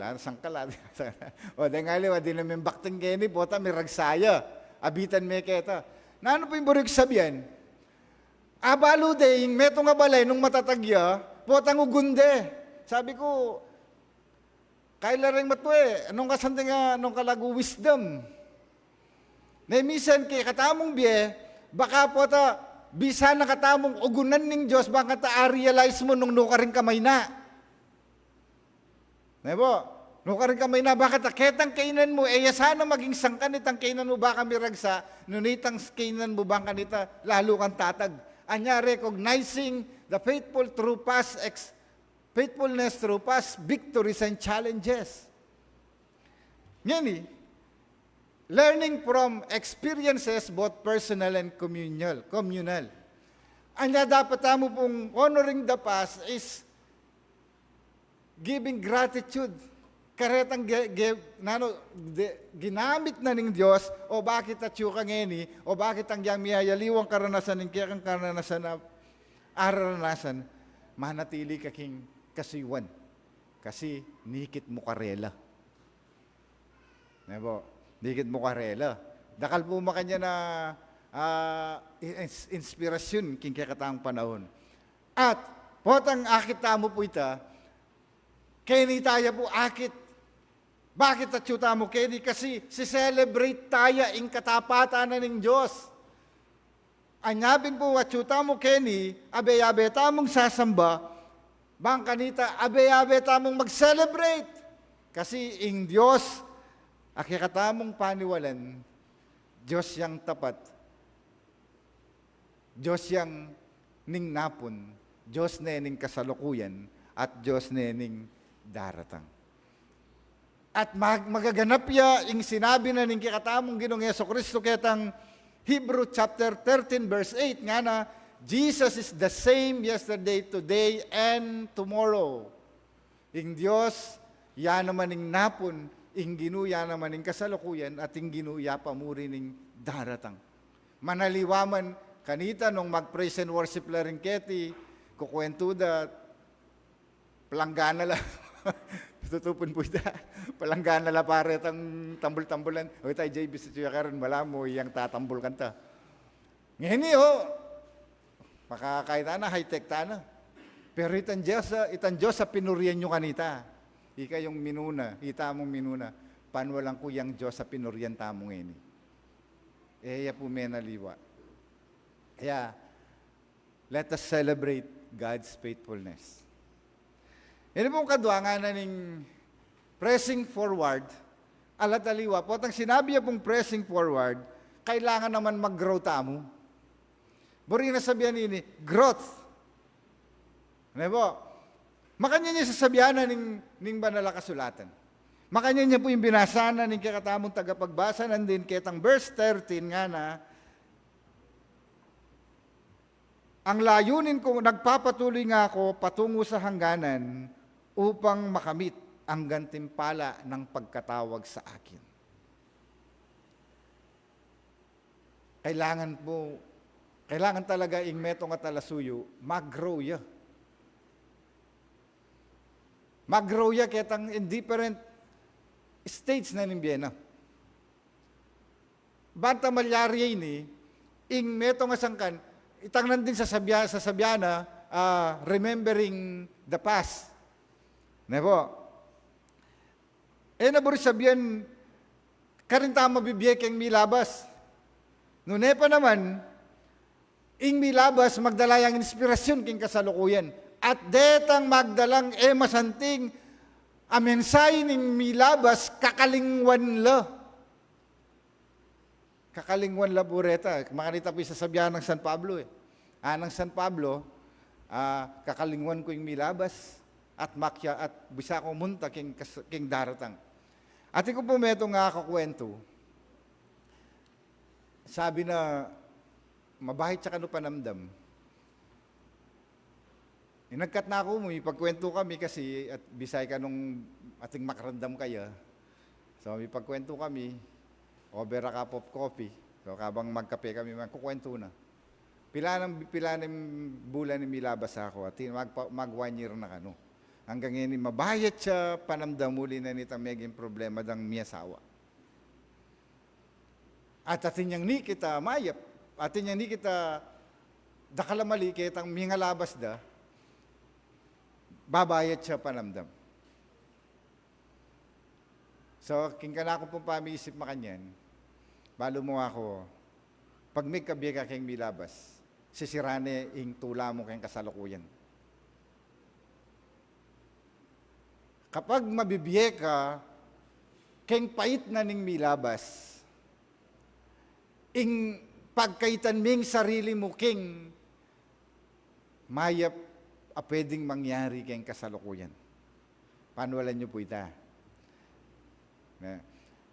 O dengali, dinan may bakting keni, puta may ragsaya. Abitan may keta. Na ano po yung burig sabihan? Balo de, yung meto nga balay, nung matatagya, putang ugunde. Sabi ko, kaila rin matwe, anong kasante nga, anong kalago wisdom. Na misan kay katamong biye, baka po ta, bisa na katamong ugunan ng Diyos, baka ta realize mo nung nukaring kamay na. Nebo, nukaring kamay na, baka ta ketang kainan mo, sana maging sangkan itang kainan mo, baka miragsa, nunitang kainan mo, baka nita, lalo kang tatag. Anya, recognizing the faithfulness through past victories and challenges. Ngayon learning from experiences both personal and communal. Anya dapat tamo pong honoring the past is giving gratitude. Karetang ginamit na ng Diyos o bakit atyo kang eni o bakit ang yang miyayaliwang karanasan ng kaya kang karanasan na aranasan manatili kaking kasiwan kasi nikit mo karela. Nebo, nikit mo karela. Dakal po makanya na inspirasyon king kakataang panahon. At potang akit tamo po ita, kaya tayo po akit. Bakit atsyuta mo kaya kasi si-celebrate tayo ing katapatan na ng Diyos. Anyabin po atsyuta mo kaya abe-abe tamong sasamba, bang kanita, abe-abe tamong mag-celebrate. Kasi ing Diyos, akikatamong paniwalan, Diyos yang tapat, Diyos yang ning napon, Diyos na ning kasalukuyan, at Diyos na ning daratang. At magaganap ya ing sinabi na ning kikatamong Ginoong Jesucristo ketang Hebrew chapter 13 verse 8 nga na, Jesus is the same yesterday, today, and tomorrow. Ing Diyos, yan naman ing napon, ing ginuya naman ing kasalukuyan, at ing ginuya pamuri ning daratang. Manaliwaman, kanita nung mag-praise and worship la rin keti, kukwento da, palanggana lang. Tutupon po ita, palanggana la pare tang tambol-tambulan. O tayo, JB, sa tuya karon wala mo, iyang tatambol kanta. Ngayon makakaita na, high-tech ta na. Pero itan Diyos sa pinurian nyo kanita. Ika yung minuna, ita mong minuna. Paano walang kuyang Diyos sa pinurian tamong ini. Eya po menaliwa. Kaya, let us celebrate God's faithfulness. Ini pong kadwa nga na ning pressing forward, alataliwa po, ang sinabi niya pong pressing forward, kailangan naman mag-grow tamo. Buri na sabihan ini, growth. Ano po? Makanya niya sasabihan na ning banal na kasulatan. Makanya niya po yung binasa na ning kakatamong tagapagbasa, nandin ketang verse 13 nga na, ang layunin ko, nagpapatuloy nga ako patungo sa hangganan upang makamit ang gantimpala ng pagkatawag sa akin. Kailangan talaga ing metong at alasuyo, mag-grow ya. Mag-grow ya ketang in different states na nimbyena. Banta malyari ini, ing metong asangkan, itangnan din sa sabyana, remembering the past. Nebo. Naburi sabihan, karinta mabibiyek ang milabas. Nune pa naman, ing milabas magdalayang inspirasyon king kasalukuyan. At detang magdalang masanting, amensay ning milabas, kakalingwan la. Kakalingwan la bureta. Makanita po sa sabihan ng San Pablo ng San Pablo, kakalingwan ko yung milabas at makya at bisa ko munta king daratang. At ko po meto nga kakwento. Sabi na, mabahit sa kano panamdam. Nagkat na ako mo, ipagkwento kami kasi at bisay ka nung ating makarandam kaya. So, ipagkwento kami, over a cup of coffee. So, kabang magkape kami, magkukwento na. Pila ng bulan ni milabas ako at mag 1 year na kano. Hanggang ngayon, mabayat siya, panamdam muli na nitang meging problema dang miyasawa. At atin niyang ni kita mayap, atin niyang ni kita dakalamali kitang mingalabas da, babayat siya panamdam. So, kingkana ko pong pamiisip makanyan, balo mo ako, pag may kabiya ka kayong milabas, sisirane ing tula mo kayong kasalukuyan. Kapag mabibiye ka, kayong pait na ning milabas, ing pagkaitan ming sarili mo king mayap pwedeng mangyari kayong kasalukuyan. Panuwalan niyo po ita.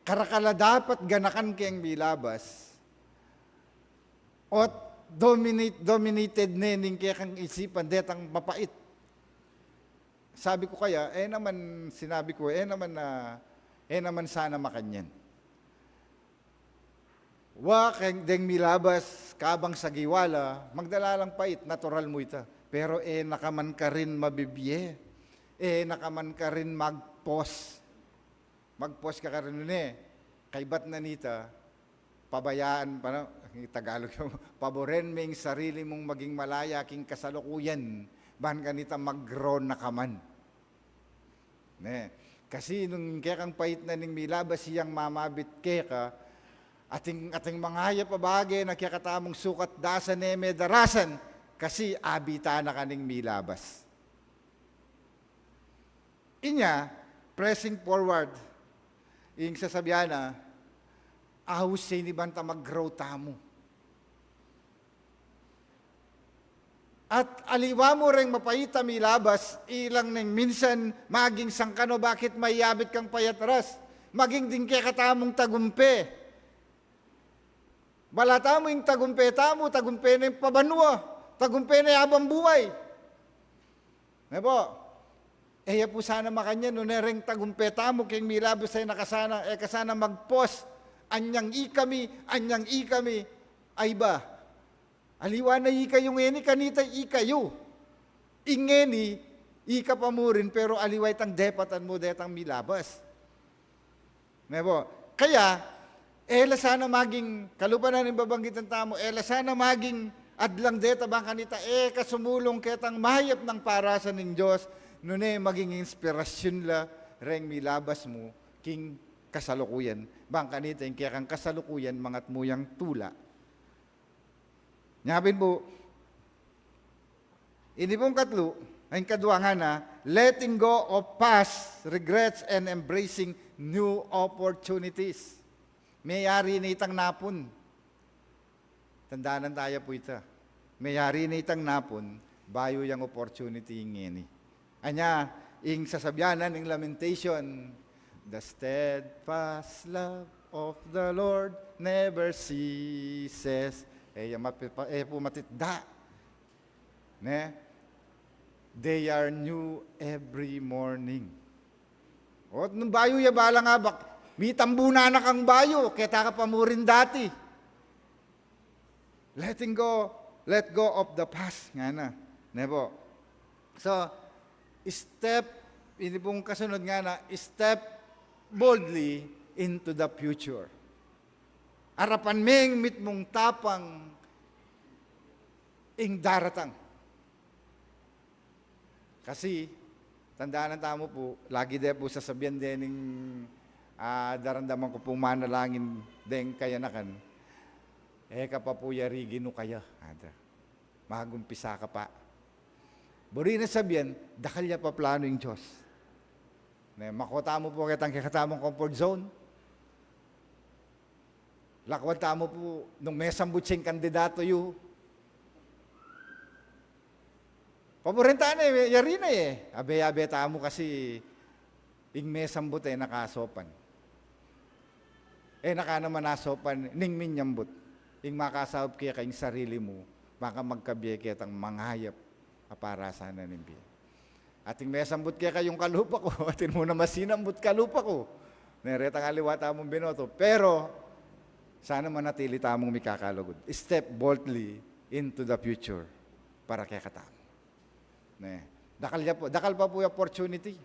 Karakala dapat ganakan kayong milabas o dominated nening kaya kang isipan detang mapait. Sabi ko kaya, sinabi ko, naman sana makanyan. Wa keng deng milabas, kabang sa giwala, magdalalang pait, natural mo ita. Pero nakaman ka rin mabibye. Nakaman ka rin mag-pause. Mag-pause ka rin kaibat na nita, pabayaan, Tagalog yung, paboren ming sarili mong maging malaya king kasalukuyan, ban ka nita mag-grow na kaman. Kasi nung kaya kang pait na ning milabas siyang mamabit kaya ating mga pabagay na kaya katamong sukat dasan darasan, kasi abita na kaning milabas. Inya, pressing forward, yung sasabihan na, ahus sa inibanta mag-grow tamo. At aliwa mo rin mapayita milabas, ilang nang minsan maging sangkano bakit mayabit kang payatras, maging din kaya katamong tagumpe. Balata mo yung tagumpe na yung pabanwa, tagumpe na yung abang buhay. Po, po sana makanya, no na rin tagumpe tamo, kayong milabas ay nakasana, kasana mag-post, anyang ikami, ay ba? Aliwa na ikayo ngeni, kanita ikayo. Ingeni, ika pa mo rin, pero aliway tang depatan mo, detang milabas. Po, kaya, sana maging, kalupanan ng babanggitan tamo, sana maging adlang deta bang kanita, kasumulong ketang mahayap ng parasan ng Diyos, nune maging inspirasyon la, reng milabas mo, king kasalukuyan, bangka nito, yung kaya kang kasalukuyan, mangat muyang tula. Nyabin po, ini pong katlo, ang kadwa nga na, letting go of past regrets and embracing new opportunities. Mayari na itang napon. Tandaanan tayo po ito. Mayari na itang napon, bayo yung opportunity ngini. Anya, ing sasabyanan, ing lamentation, the steadfast love of the Lord never ceases. Po matitda. Ne? They are new every morning. O, nung bayo ya bala nga, may tambuna na kang bayo, kaya ka pa mo rin dati. Let go of the past. Nga na. Nebo. So, hindi pong kasunod nga na, step boldly into the future. Arapan ming mit mong tapang ing daratang. Kasi, tandaan ng tamo po, lagi din po sasabihan din ng daramdaman ko pong manalangin din kaya nakan. Ka po yarigi no kaya. Magumpisa ka pa. Buri na sabihan, dakalya pa plano yung Diyos. Makota mo po kitang kakatamang comfort zone. Lakwanta mo po, nung may sambutsing kandidato yu. Paborenta na yari na Abe-abe tamo kasi ing may sambut nakasopan. Naka naman nasopan, ning minyambut. Ing makasahop kaya kayong sarili mo, baka magkabiye kaya tang manghayap para sana nimbi. Ating may sambut kaya kayong kalupa ko, atin mo na masinambut kalupa ko. Neretang aliwata mong binoto. Pero, sana manatili tamong mikakalugod. Step boldly into the future para kaya katamo. Dakal pa po yung opportunity.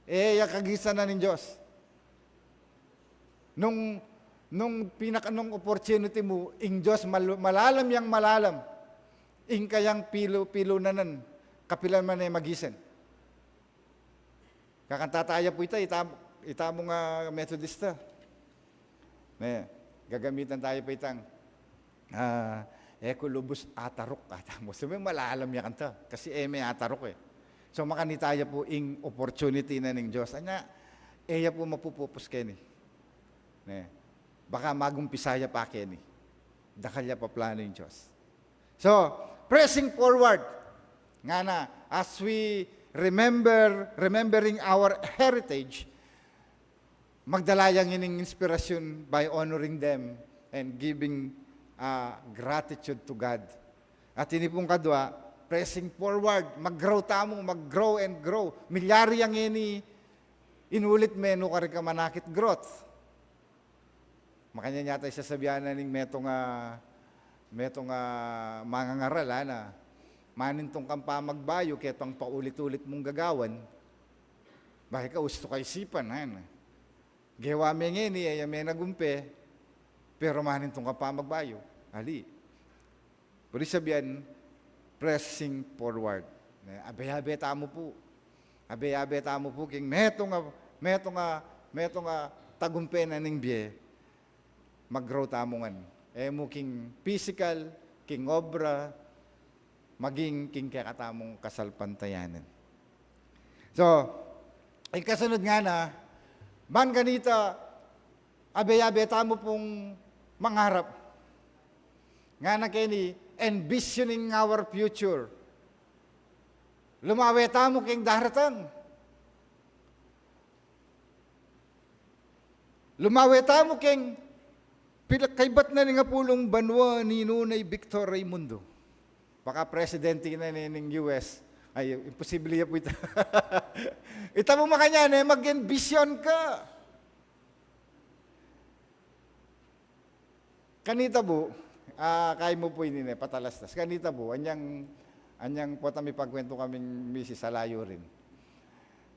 Yung kagisan na ng Diyos. Nung opportunity mo, ing Diyos malalam yang malalam. Ing kayang pilo na kapilan man ay magisan. Kakantataya po ita mo nga Methodista. Gagamitan tayo pa itang ekolubus atarok. Sabi malalam yan kanta. Kasi may atarok So makanitaya po ing opportunity na ng Diyos. Anya, po mapupupos kayo baka magumpisaya pa kayo Dakalya pa plano yung Diyos. So, pressing forward. Nga na, as we remembering our heritage, magdalayang ining inspirasyon by honoring them and giving gratitude to God. At ini pong kadwa, pressing forward, mag-grow and grow. Milyari ang ini, inulit menu ka rin ka manakit growth. Makanya niya tayo sasabihan na ning metong mga ngaral na manintong kang pa magbayo kaya pang paulit-ulit mong gagawan. Bakit ka gusto ka isipan? Gawa may ngini, may nagumpe, pero manintong kang pa magbayo. Ali. Pwede sabihan, pressing forward. Abe-abe tamo po. Abe-abe tamo po king metong tagumpe na ning biye. Mag-grow tamongan. Mo king physical, king obra, maging king kakatamong kasalpantayanan. So, ay kasunod nga na, man ganita, abe-abe tamo pong mangarap. Nga na kini, envisioning our future. Lumawe tamo king daratang. Lumawe tamo king kaybat na nga pulong banwa ni Nunay Victor Raimundo. Baka presidente na ng US. Ay, imposible yan po ito. Ita mo makanya, mag-envision ka. Kanita po, kaya mo po ini patalastas. Kanita po, anyang po kami pagkwento kaming misis sa layo rin.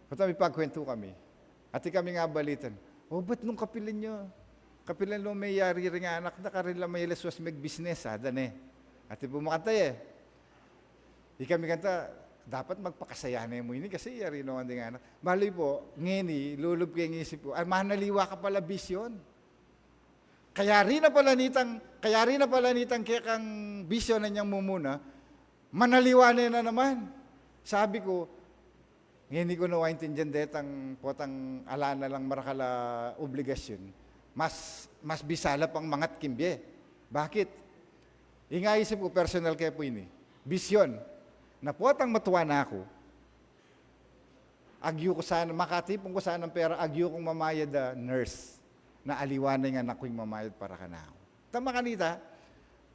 Po kami pagkwento kami. At kami nga balitan, ba't nung kapilin nyo? Kapilan lo may yari rin nga anak na karila may leswas mag-business, dane. At ipo makantay kami kanta, dapat magpakasayanay mo ini kasi yari naman din anak. Bali po, ngini, lulub kayo ng isip po, manaliwa ka pala bisyon. kaya rin na pala nitang kekang bisyon na niyang mumuna, manaliwanay na naman. Sabi ko, hindi ko nawaintindihan detang potang ala na lang marakala obligasyon. Mas bisala pang mangat kimbye. Bakit? Ingaisip ko personal kaya po ini. Bisyon. Na potang matuwa na ako. Agyo ko sana, makatipong ko sana ng pera, agyo kong mamayad nurse. Na aliwanay nga na ko'y mamayad para ka na ako. Tama kanita.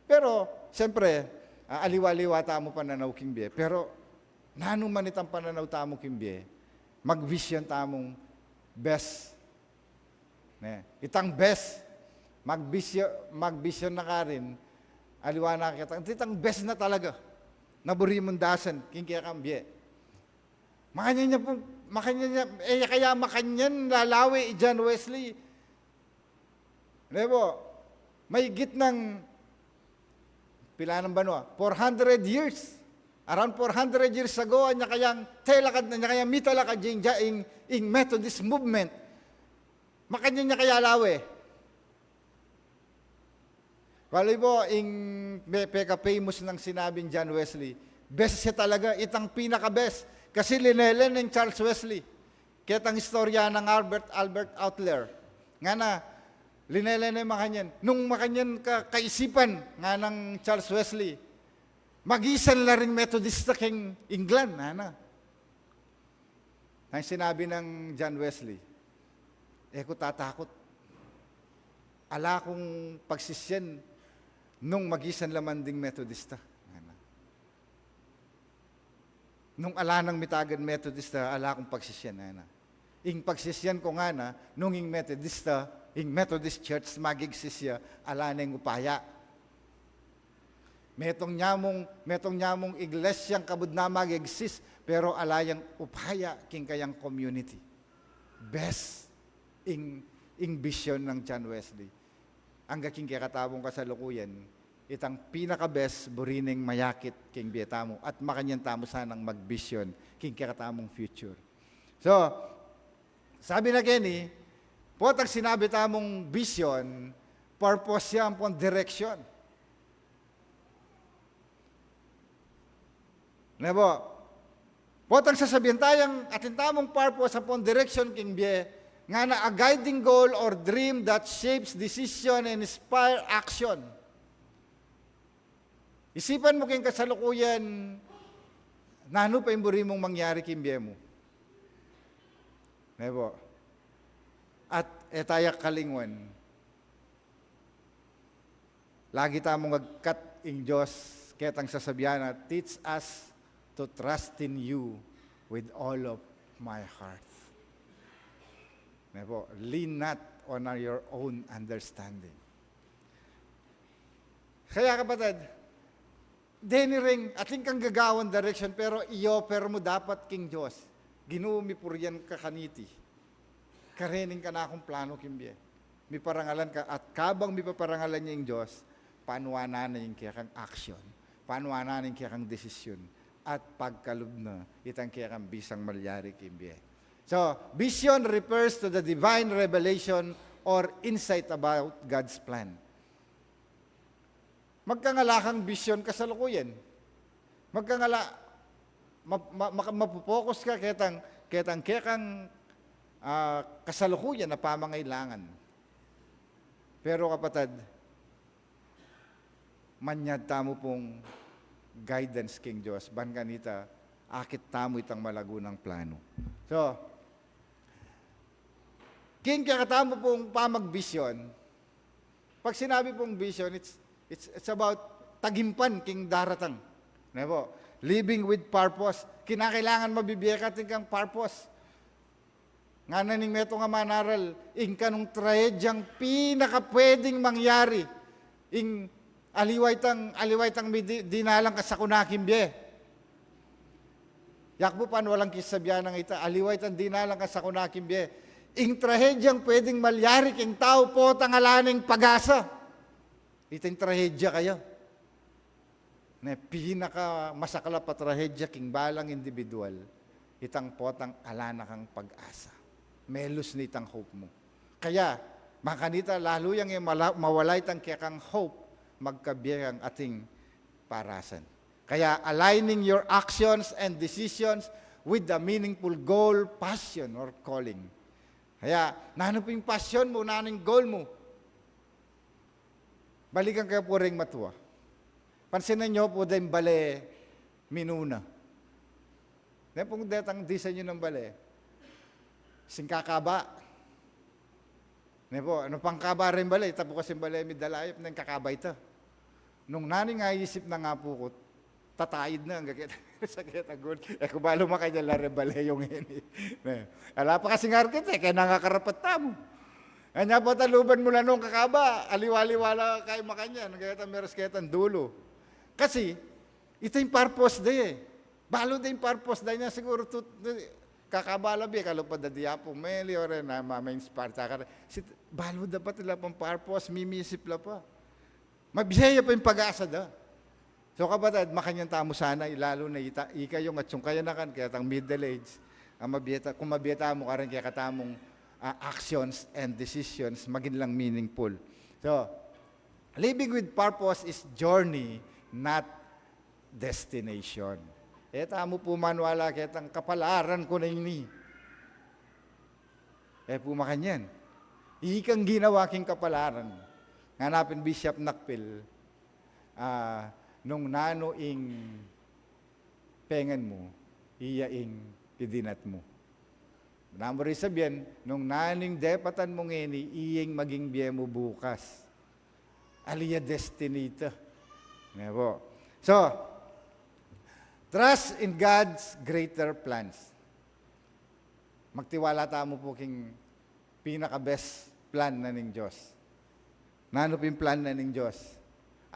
Pero, siyempre, aliwa-liwa tamo pananaw kimbye. Pero, nanuman itang pananaw tamo kimbye, mag-vision tamong best. Itang best, mag-vision na ka rin, aliwa na kita. Itang best na talaga. Naburi mong dasan, kaya kambye. Kaya makanyan lalawi, John Wesley. Lebo, may git ng pila ng banwa, 400 years. Around 400 years ago, niya kayang telakad na niya kayang mitalakad in Methodist movement. Makanya niya kaya lawe. Kali po, peka famous ng sinabing John Wesley, best siya talaga, itang pinaka-best. Kasi linelen ng Charles Wesley. Kitang istorya ng Albert Outler. Nga na, linelen ng makanyan. Nung makanyan kaisipan nga ng Charles Wesley, magisan la ring Methodista king England. Ang sinabi ng John Wesley, ko tatakot. Ala kong pagsisyan nung magisan laman ding Methodista. Nung ala ng mitagan Methodista, ala kong pagsisyan. Ing pagsisyan ko nga na, nung ing Methodista, ing Methodist Church, magigsisya, ala na yung upaya. Metong nyamong iglesyang kabud na mag-exist, pero alayang upaya king kayang community. Best ing vision ng John Wesley. Ang gaking kakatabong kasalukuyan, itang pinaka-best burining mayakit king bietamo at makanyan tamo sanang mag-vision king kakatamong future. So, sabi na Kenny, potang sinabi tamong vision, purpose yan pong direction. Nebo, potang sasabihin tayong atintamong purpose upon direction king bie, nga na a guiding goal or dream that shapes decision and inspire action. Isipan mo king kasalukuyan, nano pa imburi mong mangyari king bie mo. Nebo, at etayak kalingwan, lagi tamong agkat ing Diyos, ketang sasabihan na, teach us to trust in you with all of my heart. Lean not on your own understanding. Kaya kapatid, deni ring, ating kang gagawan direction, pero i-offer mo dapat king Diyos. Ginumi puriyan ka kaniti. Karening ka na akong plano kimbye. May parangalan ka, at kabang may paparangalan niya yung Diyos, panuwanan na yung kaya kang action. Panuwanan na yung kaya kang desisyon. At pagkalub na, itang kaya kang bisang malyari kimbye. So, vision refers to the divine revelation or insight about God's plan. Magkangalakang vision kasalukuyan. Mapupokus ka ketang kasalukuyan na pamangailangan. Pero kapatid, manyad tamo pong guidance king Diyos. Ban kanita, akit tamo itang malagunang plano. So, king kakatamo pong pamag-vision, pag sinabi pong vision, it's about tagimpan king daratang. Nebo, living with purpose. Kinakailangan mabibiyeka kang purpose. Nga naning meto nga manaral, ing kanong trahedyang pinakapwedeng mangyari, ing aliway tang dinalang ka sa kunakimbye. Yakbo pan walang kisabihan ng ita, aliway tang dinalang ka sa kunakimbye. Ing trahedyang pwedeng malyari king tao po tangalaning pag-asa. Itong trahedya kayo. Na pinaka masakala pa trahedya king balang individual, itang potang alana kang pag-asa. Melos ni itang hope mo. Kaya, makanita lalo yang mawalay tang kayakang hope, magkabiyang ating parasan. Kaya aligning your actions and decisions with the meaningful goal, passion, or calling. Kaya, nano po yung passion mo, nano yung goal mo. Balikan kayo po rin matuwa. Pansinan nyo po din bale minuna. Dahil pong detang design nyo ng bale, singkakaba. Dahil po, ano pang kaba rin bale, tapo kasi bale midalayop ng kakaba ito. Nung nani nga isip na nga po ko, tatayid na, ang gagit sa kitagod. Kung ba lumakay niya, larebale yung ini. Ala pa kasing architect, kaya nangakarapat tamo. Anya po taluban mo na nung kakaba, aliwaliwala kayo makanya, nagkita meron kaya dulo. Kasi, ito yung purpose day eh. Balo din yung purpose day niya, siguro kakabalabi, kalupad na diapo, meli, o rin, ma-inspire ka. Balo dapat nila pang purpose, mimisip la pa. Mabiyaya pa yung pag-asa da. So kapatid, makanyang tamo sana, lalo na ika yung at yung kaya na kan, kaya tang middle age, kung mabiyata mo ka rin kaya katamong actions and decisions, maging lang meaningful. So, living with purpose is journey, not destination. Tamo po manwala, kaya tang kapalaran ko na ini. Po makanyan. Ikang ginawa king kapalaran. Nganapin Bishop Nakpil, nung nano ing pengen mo, iya ing idinat mo. Namori sabihin, nung naning depatan mo ngeni, iyeng maging biye mo bukas. Aliya destiny ito. Po. So, trust in God's greater plans. Magtiwala tamo po king pinaka-best plan na ning Diyos. Nano po yung plan na ning Diyos?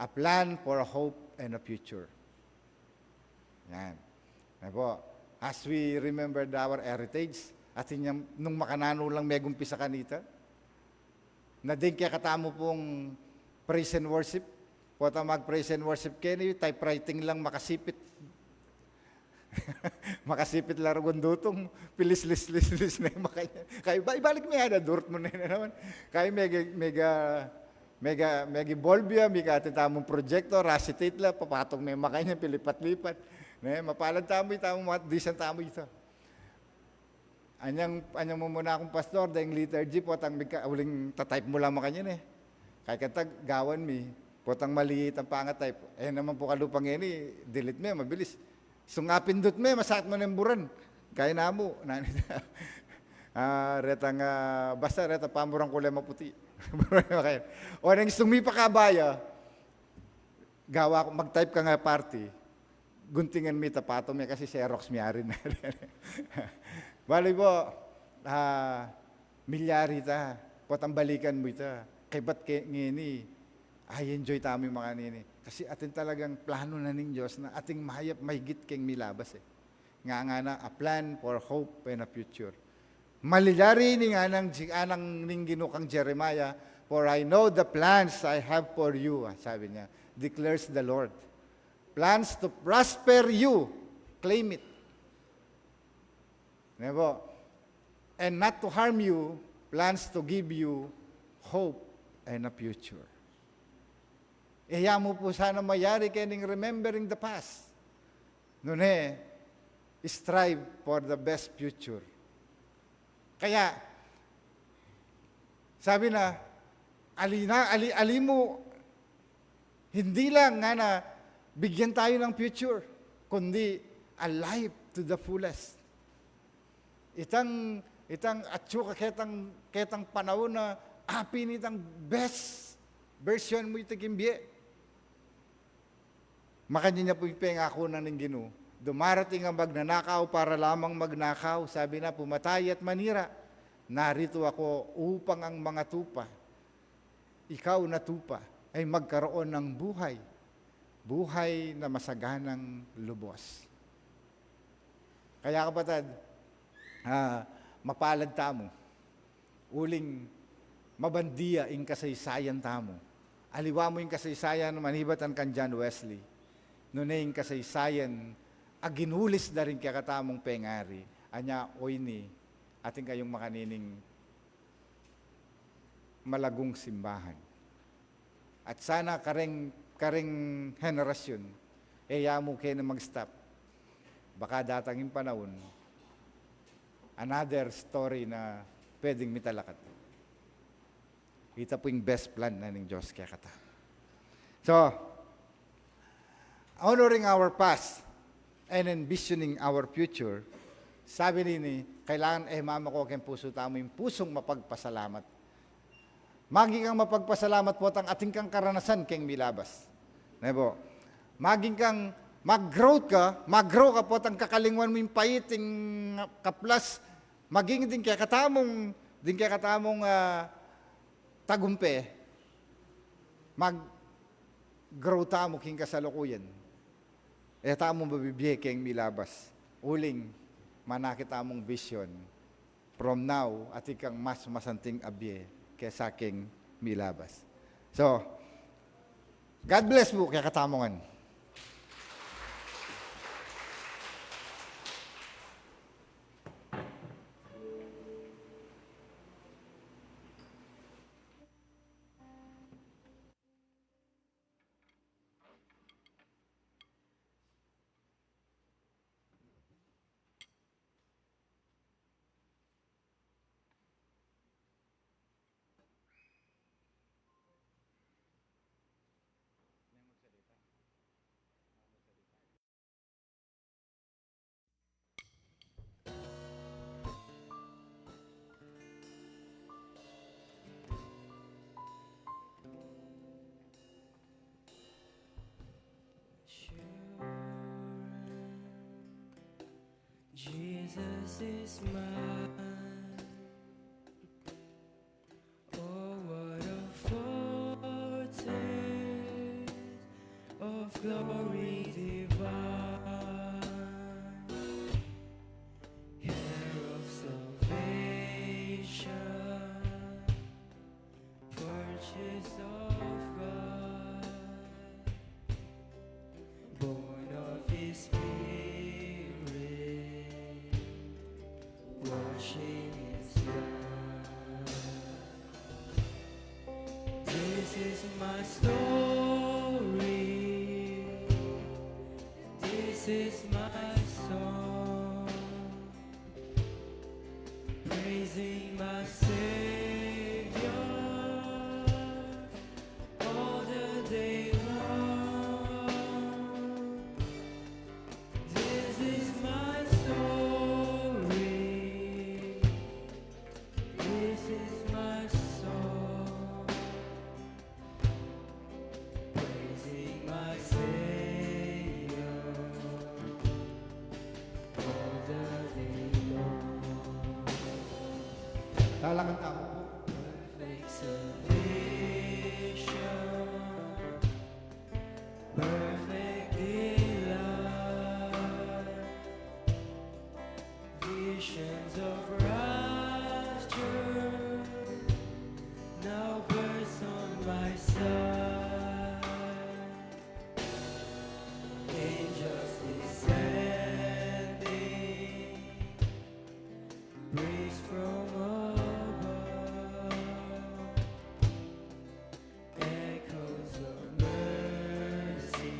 A plan for a hope and a future. Yan. Po. As we remembered our heritage, at nung makanano lang may gumpisa kanita, na din kaya katamo pong praise and worship, pota mag-praise and worship kayo, typewriting lang makasipit. Makasipit lang gundutong, pilis-lis-lis na yung makanya. Kaya ibalik mo yan, durt mo na yun naman. Kaya mega bolbia, mega tamong proyekto, rasitate la, papatong na yung makanya, pilipat-lipat. Mapalad tamo, disan tamo ito. Anyang mo muna akong pastor, dahil liturgy, potang uling tatype mo lang makanya Kaya katag gawan mi, potang maliit ang pangatype. Naman po kalupang ini, delete mo, mabilis. Sungapindot mo, masakit mo ng buran. Kaya na mo. Basta retang pamurang kulay maputi. O nang sumipa ka baya, gawa ko, mag-type ka nga party, guntingan mi tapato mi kasi Xerox mi arin na. Bali po, milyari ta, potang balikan mo ita. Kay ba't ngini, enjoy tamo yung mga nini. Kasi atin talagang plano na ning Diyos na ating mahigit keng milabas eh. Nga na, a plan for hope and a future. Malilari ni anang ning ginukang Jeremiah, for I know the plans I have for you, sabi niya, declares the Lord. Plans to prosper you, claim it. Nebo, and not to harm you, plans to give you hope and a future. Iya mo po sana mayari kaning remembering the past. Nune, strive for the best future. Kaya, sabi na, ali mo, hindi lang nga na bigyan tayo ng future, kundi a life to the fullest. Itang atsuka ketang panahon na apin itang best version mo itagimbye. Makanya niya po ipengako na ng Ginoo. Dumarating ang magnanakaw para lamang magnakaw. Sabi na, pumatay at manira. Narito ako upang ang mga tupa, ikaw na tupa, ay magkaroon ng buhay. Buhay na masaganang lubos. Kaya kapatid, mapalad tamo. Uling mabandiya ing kasaysayan tamo. Aliwa mo yung kasaysayan, manibatan kan John Wesley. Nuna yung kasaysayan, aginulis na rin kaya katamong pengari. Anya, oy ni, ating kayong makanining malagong simbahan. At sana karing henerasyon, mo kayo na mag-stop. Baka datangin panahon, another story na pwedeng mitalakat. Ita po yung best plan na ng Diyos kaya kata. So, honoring our past and envisioning our future, sabi ni kailangan mama ko kayong puso tamo yung pusong mapagpasalamat. Maging kang mapagpasalamat po at ang ating kang karanasan kayong milabas. Nebo, maging kang mag-grow ka po at ang kakalingwan mo yung payiting kaplas, maging din kaya katamong tagumpe, mag-grow tamo king kasalukuyan. Tamong babibiye kayong milabas. Uling, manakita mong vision from now at ikang mas masanting abye kaysa aking milabas. So, God bless po kaya katamongan. Jesus is mine. Oh, what a foretaste of glory divine, heir of salvation, purchase of God, born of His Spirit, washing His blood. This is my story. This is my song, praising my Savior all the day long. This is my story. This is my song, praising my Savior all the day long. Talangan tamo po. Perfect submission, perfect delight, visions of rapture now burst on my side. Angels descending, praise from above, echoes of mercy,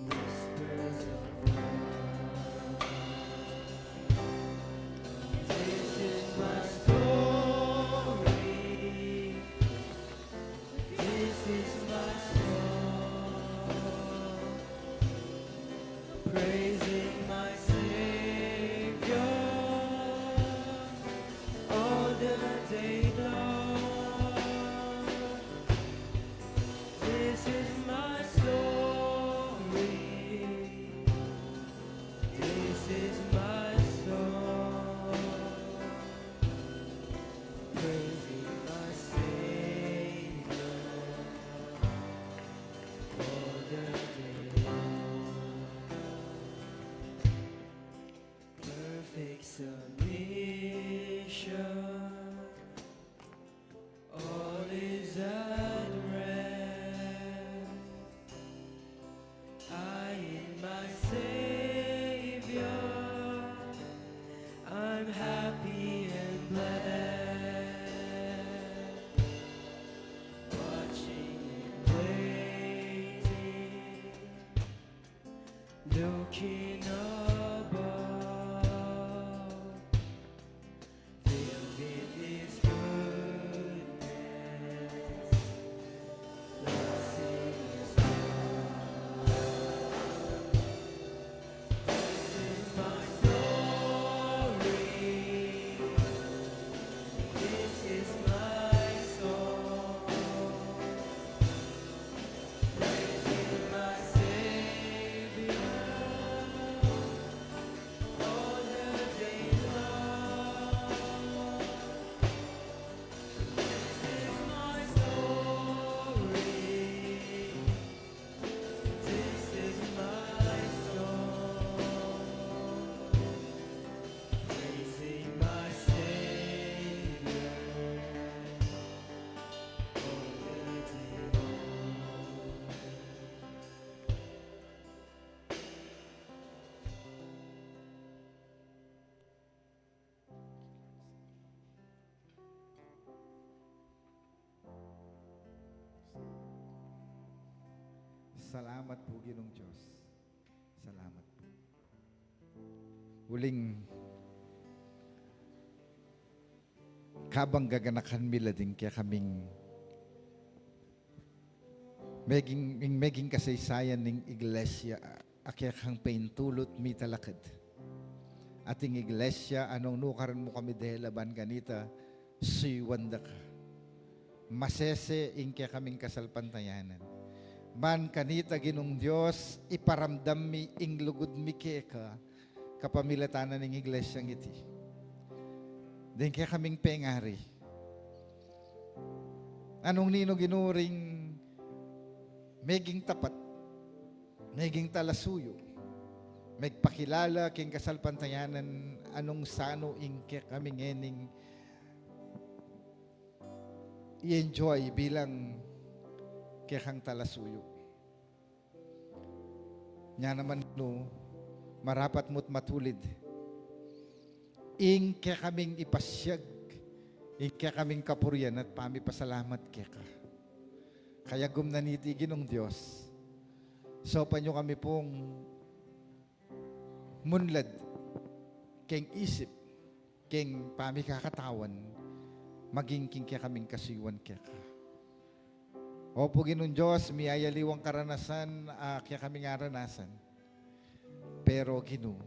whispers of love. This is my story. This is my song, praising my Savior all the day long. This is my story. This is my song, praising my Savior all the day long. Perfect submission, all is at rest. I in my Savior, I'm happy and blessed. Looking above, filled with His goodness, blessing His This is my story. This is my song. Praising my Savior all the day long. This is my story. This is my song. Praising my Savior all the day long. Salamat po, Ginong Diyos. Salamat po. Uling kabang gaganakan mila din kaya kaming meging kasaysayan ng iglesia akya kang paintulot mi talakad. Ating iglesia anong nukaran mo kami dahil laban ganita siwanda ka. Masese ing kaya kaming kasalpantayanan. Man kanita Ginong Diyos, iparamdam mi ing lugod mi keka kapamilatanan ng iglesyang iti. Din kaya kaming pengari. Anong nino ginuring meging tapat, meging talasuyo, megpakilala king kasalpantayanan anong sano ing kaya kaming ening i-enjoy bilang kaya kang talasuyo. Nya naman no, marapat mo't matulid. Ing kaya kaming ipasyag, ing kaya kaming kapurian at pamipasalamat kaya ka. Kaya gumnaniti Ginong Diyos. So panyo kami pong munlad, keng isip, keng pamikakatawan, maging king kaya kaming kasiwan kaya ka. Opo Ginong Diyos, miyayaliwang karanasan, kaya kaming aranasan. Pero Ginoo,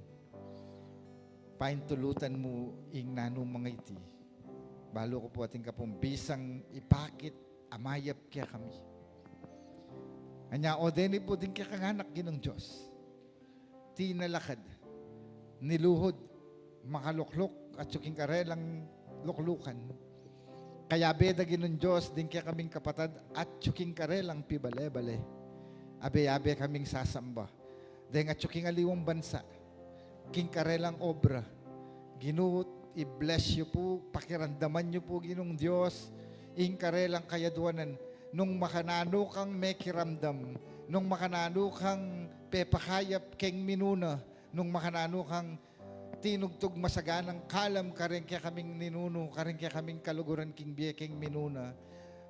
paintulutan mo ing nanong mga iti. Balo ko po ating kapong bisang ipakit, amayap kaya kami. Anya, o deni po din kaya kanganak Ginong Diyos. Tinalakad, niluhod, makaluklok, at suking karelang luklukan. Kaya beda Ginong Diyos, din kaya kaming kapatad, at suking karelang pibale-bale. Abe-abe kaming sasamba. Dahil at suking aliwang bansa, king karelang obra. Ginoo, i-bless you po, pakiramdaman niyo po Ginong Diyos, ing karelang kayaduanan, nung makanano kang mekiramdam, nung makanano kang pepakayap keng minuna, nung makanano kang tinugtog masaganang kalam karen kaya kaming ninuno, karen kaya kaming kaluguran king biyekeng minuna.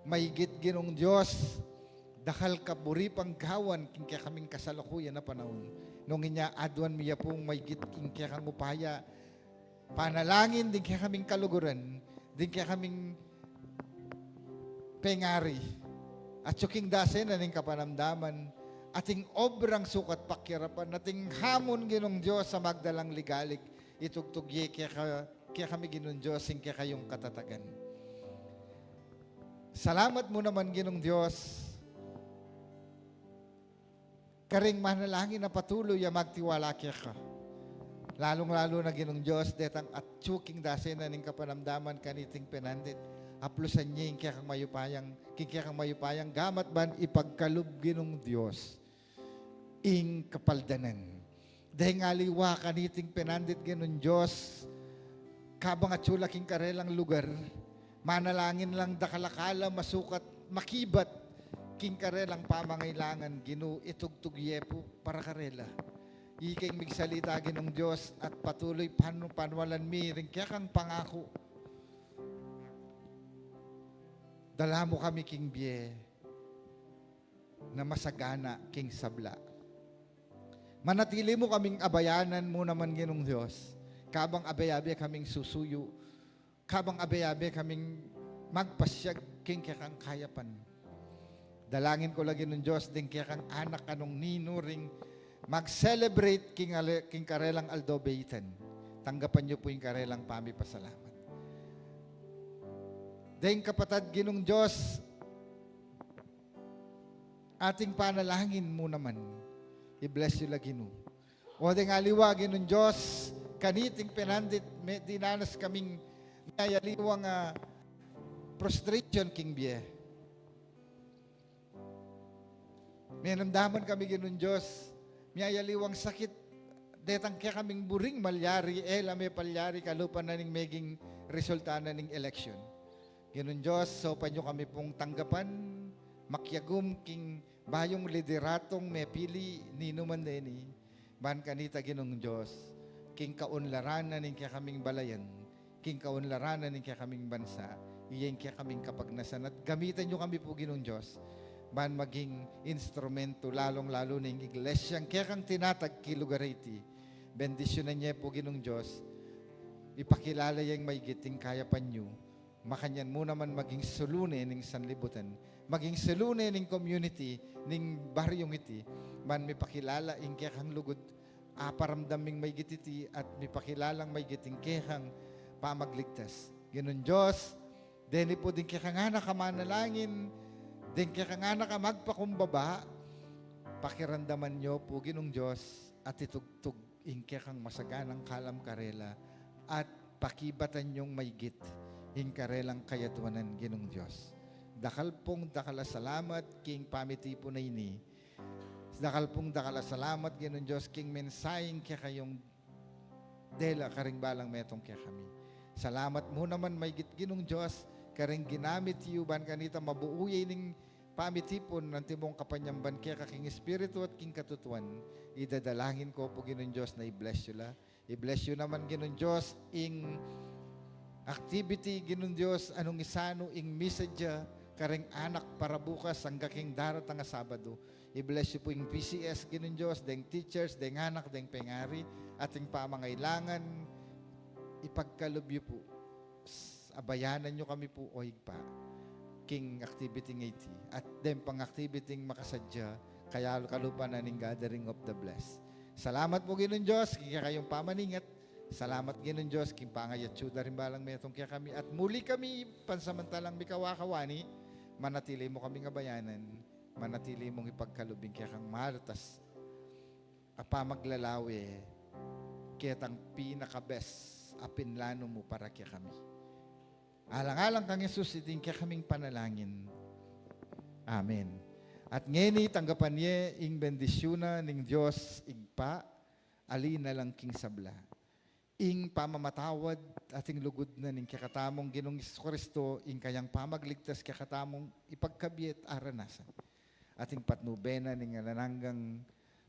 Maigit Ginong Diyos, dakal kaburi pang gawan king kaya kaming kasalukuyan na panahon. Nung inya adwan miya pong maigit king kaya kang upaya, panalangin din kaya kaming kaluguran, din kaya kaming pengari, at suking dasen na ning kapanamdaman, ating obrang sukat pakyarapan, ating hamon Ginong Diyos sa magdalang ligalik, itugtugye kaya kami Ginong Diyos, kaya kayong katatagan. Salamat mo naman Ginong Diyos, karing manalangin na patuloy ang magtiwala kaya ka. Lalong-lalo na Ginong Diyos, detang at tsuking dasen na ning kapanamdaman kaniting penandit, aplusan niya yung kaya kang mayupayang, gamat ban ipagkalub Ginong Diyos, ing kapaldanan. Dahil nga liwa kaniting penandit Ginong Diyos, kabang at sulaking karelang lugar, manalangin lang dakalakala, masukat, makibat, king karelang pamangailangan, Ginoo, itugtugye po para karela. Ikeng migsalita Ginong Diyos at patuloy panwalan mi, rin kaya kang pangako. Dala mo kami king biye na masagana king sabla. Manatili mo kaming abayanan mo naman ginong Diyos. Kabang abayabe kaming susuyo. Kabang abayabe kaming magpasyag king kang kayapan. Dalangin ko lagi ng Diyos, din kang anak kanong nino ring mag-celebrate king karelang Aldo Beitan. Tanggapan niyo po yung karelang pasalamat. Dahil kapatid ginong Diyos, ating panalangin mo naman. I-bless you lagi no. O ding aliwagin ng Diyos, kaniting pinandit, dinanas kaming mayaliwang prostration king biye. May namdaman kami ginong Diyos, mayaliwang sakit, detang kaya kaming buring malyari, may palyari, kalupan na ning meging resulta na ning election. Ginong Diyos, so panyo kami pong tanggapan, makyagum king bayong lideratong may pili ni numan deni, ban kanita ginong Diyos, king kaunlaran na ning kaya kaming balayan, king kaunlaran na ning kaya kaming bansa, iyan kaya kaming kapagnasan, at gamitan nyo kami po ginong Diyos, ban maging instrumento, lalong-lalo ning iglesyang kaya kang tinatag kilugariti, bendisyonan niya po ginong Diyos, ipakilala yung may giting kaya pa nyo, makanyan mo naman maging sulune ning sanlibutan, maging sulune ning community, ning baryong iti, man may pakilala ing kekang lugod, aparamdaming may gititi, at may pakilalang may giting kekang pamagligtas. Ganun Diyos, deni po din kekang anak ka manalangin, din kekang anak ka magpakumbaba, pakirandaman nyo po ginong Diyos, at itugtog ing kekang masaganang kalam karela, at pakibatan nyong may git, ing karelang kayatwanan ginong Diyos. Dakal pong dakala salamat king pamiti po na ini. Dakal pong dakala salamat ginong Diyos king mensaheng kaya kayong dela karing balang metong kaya kami. Salamat mo naman may ginong Diyos karing ginamit yuban kanita mabuuyay ning pamiti po ng timong kapanyamban kaya kaking espiritu at king katutuan. Idadalangin ko po ginong Diyos na i-bless you la. I-bless you naman ginong Diyos ing activity ginong Diyos anong isano ing message karing anak para bukas ang kaking darat nga Sabado. I-bless you po yung PCS ginong Diyos, deng teachers, deng anak, deng pengari, ating pamangailangan. Ipagkalubyo po. Abayanan nyo kami po o higpa. King activity ng iti. At den pang activity makasadya, kaya kalupan na ning gathering of the blessed. Salamat po ginong Diyos, kaya kayong pamaningat. Salamat ginong Diyos, king pangayatsyuda rin balang metong kaya kami. At muli kami, pansamantalang mikawakawani, manatili mo kaming abayanan, manatili mong ipagkalubing kaya kang martas, apamaglalawi, kaya tang pinaka-best, apinlano mo para kaya kami. Alang-alang kang Jesus, iting kaya kaming panalangin. Amen. At ngayon tanggapan niya, ing bendisyuna ning Diyos, igpa, ali na lang king sabla. Ing pamamatawad ating lugod na ning kakatamong ginong Kristo ing kayang pamagligtas kakatamong ipagkabiet aranasan. Ating patnube na ning alananggang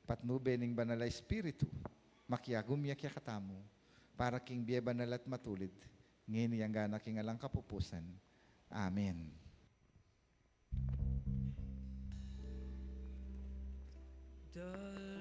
patnube ning banala Espiritu makiagumya kakatamo para king biye banal at matulid ngini yang gana king alang kapupusan. Amen. The